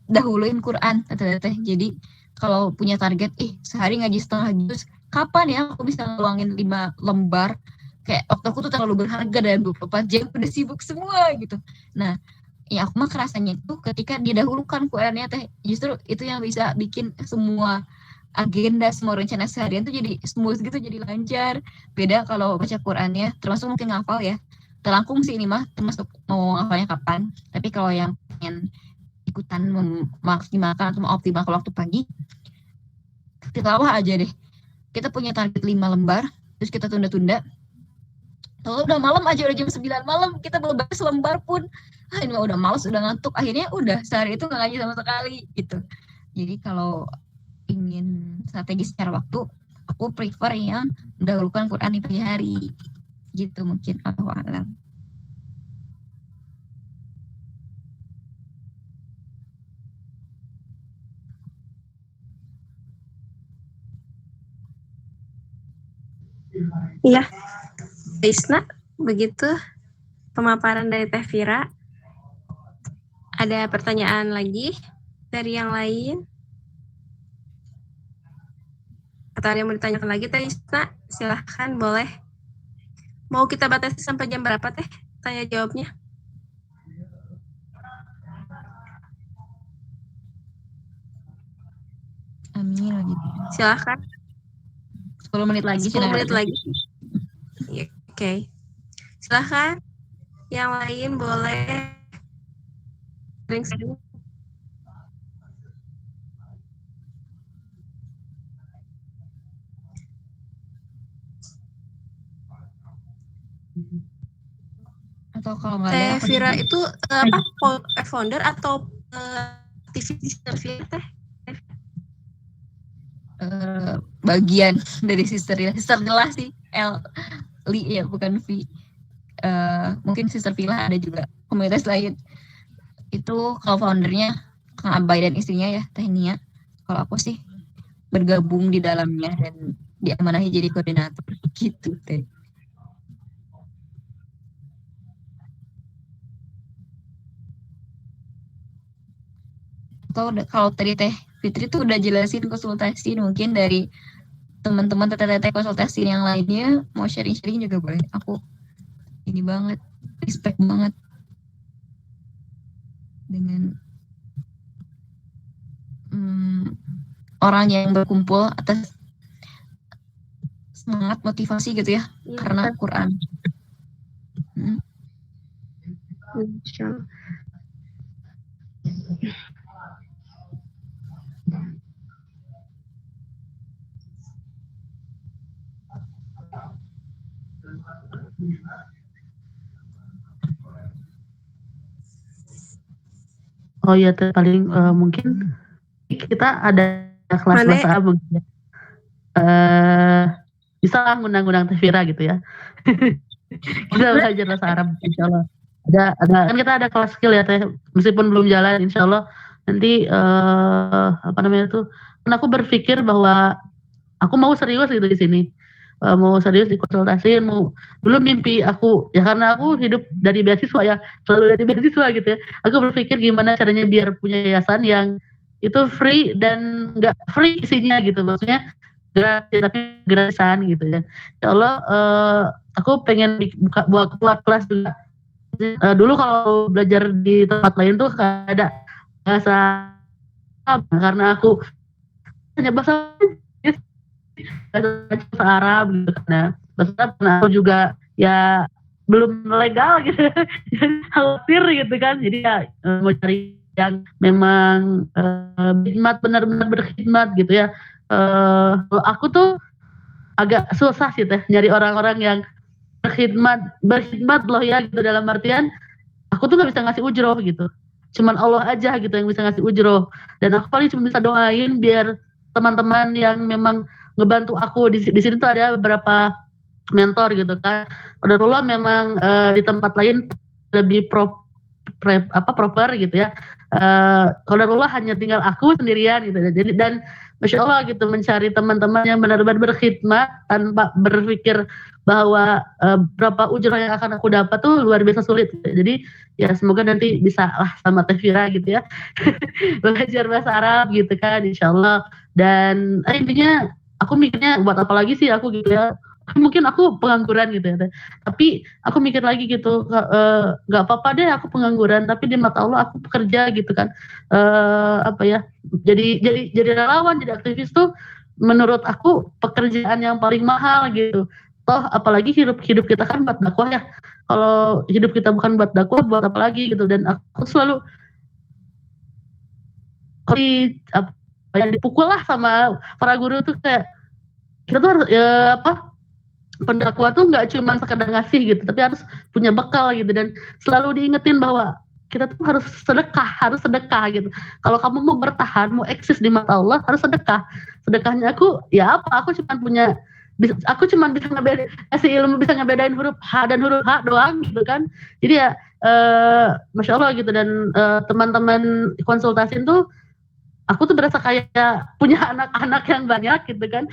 dahuluin Quran teteh. Jadi kalau punya target, sehari ngaji setengah juz, kapan ya aku bisa ngeluangin 5 lembar? Kayak waktu aku tuh terlalu berharga dan 24 jam udah sibuk semua gitu. Nah, ya aku mah kerasanya itu ketika didahulukan Qurannya teh, justru itu yang bisa bikin semua agenda, semua rencana seharian tuh jadi smooth gitu, jadi lancar. Beda kalau baca Qurannya, termasuk mungkin ngafal ya. Terlangkung sih ini mah, termasuk mau ngafalnya kapan. Tapi kalau yang pengen ikutan memaksimalkan atau mengoptimalkan waktu pagi, tilawah aja deh. Kita punya target 5 lembar, terus kita tunda-tunda. Kalau udah malam aja, udah jam 9 malam, kita belum baca selembar pun. Ini mah udah males, udah ngantuk. Akhirnya udah, sehari itu nggak ngaji sama sekali gitu. Jadi kalau ingin strategi secara waktu, aku prefer yang mendahulukan Quran di pagi hari. Gitu mungkin, Allahu a'lam. Iya, Isna, begitu pemaparan dari Teh Vira. Ada pertanyaan lagi dari yang lain? Atau ada yang mau ditanyakan lagi Teh Isna? Silahkan, boleh. Mau kita batasi sampai jam berapa Teh? Tanya jawabnya. Amin. Silahkan. 10 menit lagi. 10 menit lagi. Oke. Silahkan. Yang lain boleh sering-sering. Atau kalau nggak Teh ada, Vira itu founder atau aktivis Vira Teh? Bagian dari Sister Nila sih, Li ya, bukan V. Mungkin Sister Villa ada juga komunitas lain. Itu kalau foundernya Kang Abai dan istrinya ya, Teh Nia. Kalau aku sih bergabung di dalamnya dan diamanahi jadi koordinator gitu Teh. Atau kalau tadi Teh Fitri tuh udah jelasin konsultasi, mungkin dari teman-teman teteh-teteh konsultasi yang lainnya mau sharing-sharing juga boleh. Aku ini banget, respect banget dengan orang yang berkumpul atas semangat motivasi gitu ya, karena Quran. Oh iya, paling mungkin kita ada kelas bahasa Arab mungkin. Bisa lah ngundang-ngundang Teh Vira gitu ya. Kita belajar bahasa Arab insya Allah. Ada kan kita ada kelas skill ya Teh, meskipun belum jalan insya Allah nanti apa namanya tuh. Kan aku berpikir bahwa aku mau serius gitu di sini. Mau serius dikonsultasiin, mau dulu mimpi aku ya, karena aku hidup dari beasiswa ya, selalu dari beasiswa gitu ya. Aku berpikir gimana caranya biar punya yayasan yang itu free dan nggak free isinya gitu, maksudnya gratis tapi gratisan gitu ya. Ya Allah, aku pengen buat kelas juga. Dulu kalau belajar di tempat lain tuh ada bahasa, karena aku hanya bahasa Arab gitu kan. Bahasa aku juga ya belum legal gitu, khawatir gitu kan. Jadi ya mau cari yang memang khidmat, benar-benar berkhidmat gitu ya. Aku tuh agak susah sih Teh nyari orang-orang yang berkhidmat loh ya gitu, dalam artian aku tuh nggak bisa ngasih ujroh gitu. cuman Allah aja gitu yang bisa ngasih ujroh. Dan aku paling cuma bisa doain biar teman-teman yang memang ngebantu aku di sini tuh ada beberapa mentor gitu kan. Qadarullah memang di tempat lain lebih proper gitu ya. Qadarullah hanya tinggal aku sendirian gitu. Jadi dan Masya Allah gitu mencari teman-teman yang benar-benar berkhidmat tanpa berpikir bahwa berapa ujroh yang akan aku dapat tuh luar biasa sulit. Jadi ya semoga nanti bisa lah sama Teh Fira gitu ya belajar bahasa Arab gitu kan Insya Allah. Dan intinya aku mikirnya buat apa lagi sih aku gitu ya, mungkin aku pengangguran gitu ya Teh. Tapi aku mikir lagi gitu, nggak apa-apa deh aku pengangguran, tapi di mata Allah aku bekerja gitu kan. Apa ya, jadi relawan, jadi aktivis tuh menurut aku pekerjaan yang paling mahal gitu. Toh apalagi hidup kita kan buat dakwah ya. Kalau hidup kita bukan buat dakwah, buat apa lagi gitu. Dan aku selalu yang dipukul lah sama para guru tuh kayak kita tuh harus pendakwah tuh nggak cuma sekedar ngasih gitu, tapi harus punya bekal gitu. Dan selalu diingetin bahwa kita tuh harus sedekah gitu. Kalau kamu mau bertahan, mau eksis di mata Allah, harus sedekah. Sedekahnya aku ya apa? Aku cuma bisa ngasih ilmu, bisa ngebedain huruf H dan huruf H doang gitu kan. Jadi ya Masya Allah gitu. Dan teman-teman konsultasin tuh aku tuh berasa kayak punya anak-anak yang banyak gitu kan,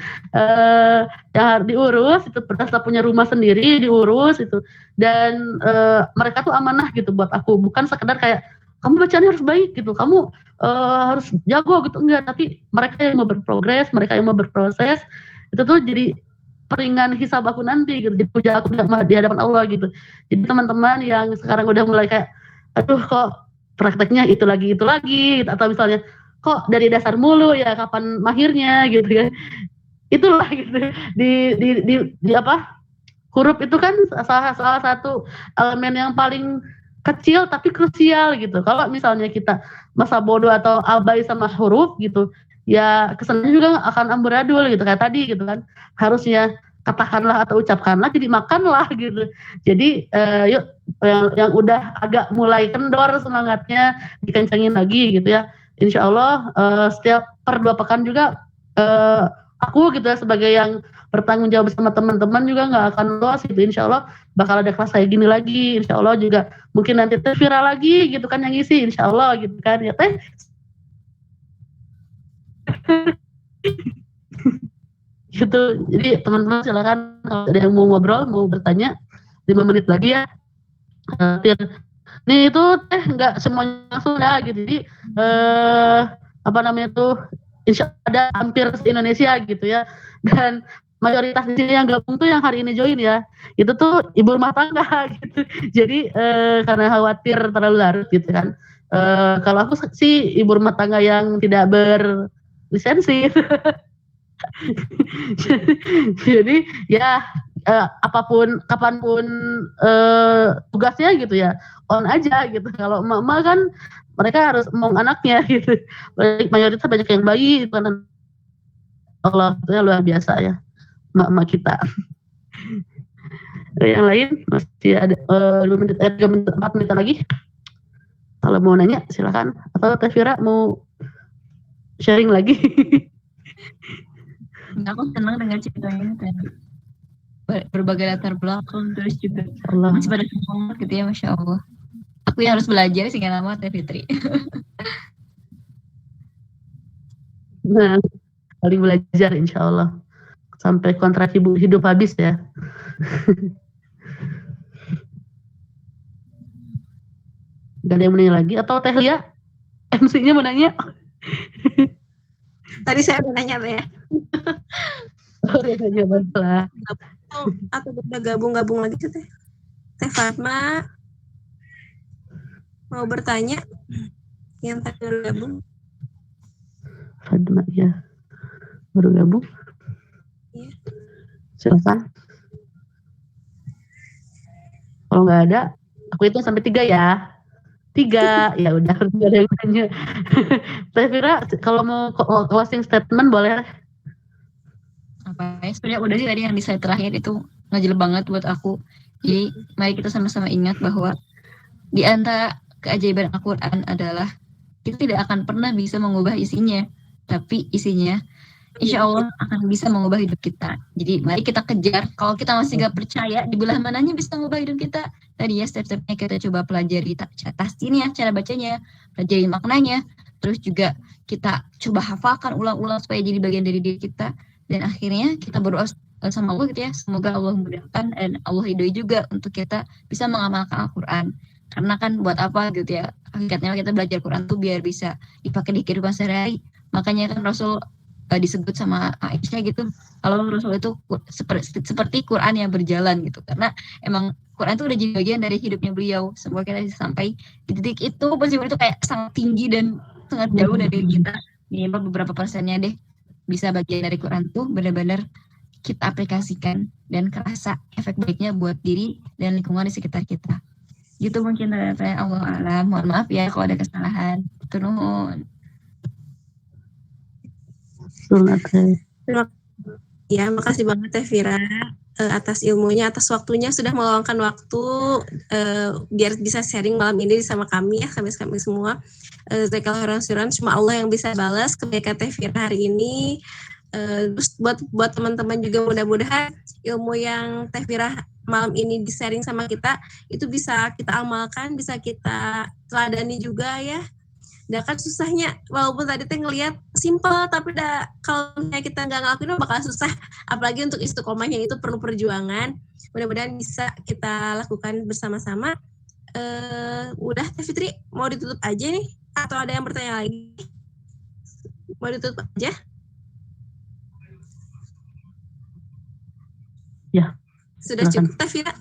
yang harus diurus, itu berasa punya rumah sendiri diurus itu. Dan mereka tuh amanah gitu buat aku, bukan sekedar kayak kamu bacanya harus baik gitu, kamu harus jago gitu, enggak. Tapi mereka yang mau berprogres, mereka yang mau berproses, itu tuh jadi peringan hisab aku nanti gitu, jadi puja aku di hadapan Allah gitu. Jadi teman-teman yang sekarang udah mulai kayak aduh kok prakteknya itu lagi gitu, atau misalnya kok dari dasar mulu ya, kapan mahirnya gitu kan. Itulah gitu. Di apa? Huruf itu kan salah satu elemen yang paling kecil tapi krusial gitu. Kalau misalnya kita masa bodoh atau abai sama huruf gitu, ya kesannya juga akan amburadul gitu kayak tadi gitu kan. Harusnya katakanlah atau ucapkanlah jadi makanlah gitu. Jadi yuk yang udah agak mulai kendor semangatnya dikencengin lagi gitu ya. Insya Allah setiap per 2 pekan juga aku gitu ya sebagai yang bertanggung jawab sama teman-teman juga nggak akan los gitu. Insya Allah bakal ada kelas kayak gini lagi. Insya Allah juga mungkin nanti Teh Fira lagi gitu kan yang ngisi. Insya Allah gitu kan ya Teh. Gitu. Jadi teman-teman silakan kalau ada yang mau ngobrol, mau bertanya 5 menit lagi ya. Nih itu Teh nggak semuanya langsung ya gitu. Jadi apa namanya tuh insya Allah ada hampir se-Indonesia gitu ya. Dan mayoritas di sini yang gabung tuh yang hari ini join ya, itu tuh ibu rumah tangga gitu. Jadi karena khawatir terlalu larut gitu kan. Kalau aku sih ibu rumah tangga yang tidak berlisensi. Jadi ya apapun kapanpun tugasnya gitu ya on aja gitu. Kalau emak-emak kan mereka harus omong anaknya gitu. Mayoritas banyak yang bayi karena Allah itu luar biasa ya emak-emak kita. Yang lain masih ada 2 menit, 3 menit, 4 menit lagi. Kalau mau nanya silakan, atau Teh Fira mau sharing lagi. Aku senang dengan ceritanya dan berbagai latar belakang, terus juga Allah. masih pada semangat gitu ya, Masya Allah. Aku yang harus belajar sehingga nama Teh Fitri. Nah, paling belajar insya Allah sampai kontrak hidup habis ya. Gak ada yang mau nanya lagi, atau Teh Lia MC-nya mau nanya? Tadi saya udah nanya Mbak ya. Udah jawaban lah. Atau udah gabung lagi tuh Teh. Teh Fatma mau bertanya yang tadi baru gabung. Fatma ya baru gabung. Iya. Silakan. Kalau nggak ada, aku hitung sampai 3 ya. 3, ya udah harus ada yang tanya. Teh Fira, kalau mau closing statement boleh? Apa ya, sebenarnya udah sih tadi yang di slide terakhir itu ngejel banget buat aku. Jadi mari kita sama-sama ingat bahwa di antara keajaiban Al-Quran adalah kita tidak akan pernah bisa mengubah isinya, tapi isinya insya Allah akan bisa mengubah hidup kita. Jadi mari kita kejar. Kalau kita masih gak percaya di belah mananya bisa mengubah hidup kita, tadi ya step-stepnya kita coba pelajari tasdinnya, cara bacanya, pelajari maknanya, terus juga kita coba hafalkan ulang-ulang supaya jadi bagian dari diri kita, dan akhirnya kita berdoa sama Allah gitu ya, semoga Allah memudahkan dan Allah ridhoi juga untuk kita bisa mengamalkan Al-Quran. Karena kan buat apa gitu ya, hakikatnya kita belajar Quran tuh biar bisa dipakai di kehidupan sehari-hari. Makanya kan Rasul disebut sama Aisyah gitu, kalau Rasul itu seperti Quran yang berjalan gitu, karena emang Quran itu udah jadi bagian dari hidupnya beliau. Semoga kita bisa sampai di titik itu, meskipun itu kayak sangat tinggi dan sangat jauh dari kita, minimal beberapa persennya deh bisa bagian dari Quran tuh benar-benar kita aplikasikan dan kerasa efek baiknya buat diri dan lingkungan di sekitar kita. Gitu mungkin dari Allah alam. Mohon maaf ya kalau ada kesalahan. Nuhun. Ya, makasih banget ya Vira atas ilmunya, atas waktunya, sudah meluangkan waktu biar bisa sharing malam ini sama kami ya, kami semua. Cuma Allah yang bisa balas kebaikan Teh Vira hari ini. Terus buat teman-teman juga mudah-mudahan ilmu yang Teh Vira malam ini di-sharing sama kita itu bisa kita amalkan, bisa kita teladani juga ya. Dan kan susahnya, walaupun tadi teh ngelihat simple, tapi kalau misalnya kita nggak ngelakuin bakal susah. Apalagi untuk istiqomahnya itu perlu perjuangan. Mudah-mudahan bisa kita lakukan bersama-sama. Udah Teh Fitri, mau ditutup aja nih? Atau ada yang bertanya lagi? Mau ditutup aja? Ya. Sudah cukup Teh Vira?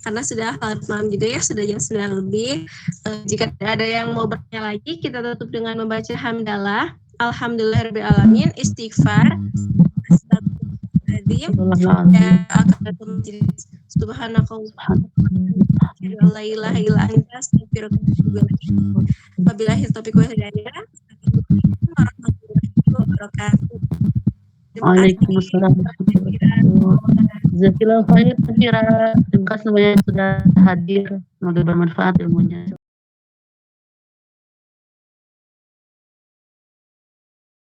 Karena sudah malam juga ya, sudah jam 9 lebih. Jika tidak ada yang mau bertanya lagi, kita tutup dengan membaca hamdalah. Alhamdulillahirrahmanirrahim, istighfar, astagfirullahaladzim, ya akan subhanakallah, la ilaha illa anta, astaghfiruka. Wabillahi taufiq wal hidayah. Warahmatullahi wabarakatuh. Waalaikumsalam warahmatullahi wabarakatuh. Jazakallahu khair Teh Vira. Terima kasih semuanya yang sudah hadir. Semoga bermanfaat ilmunya.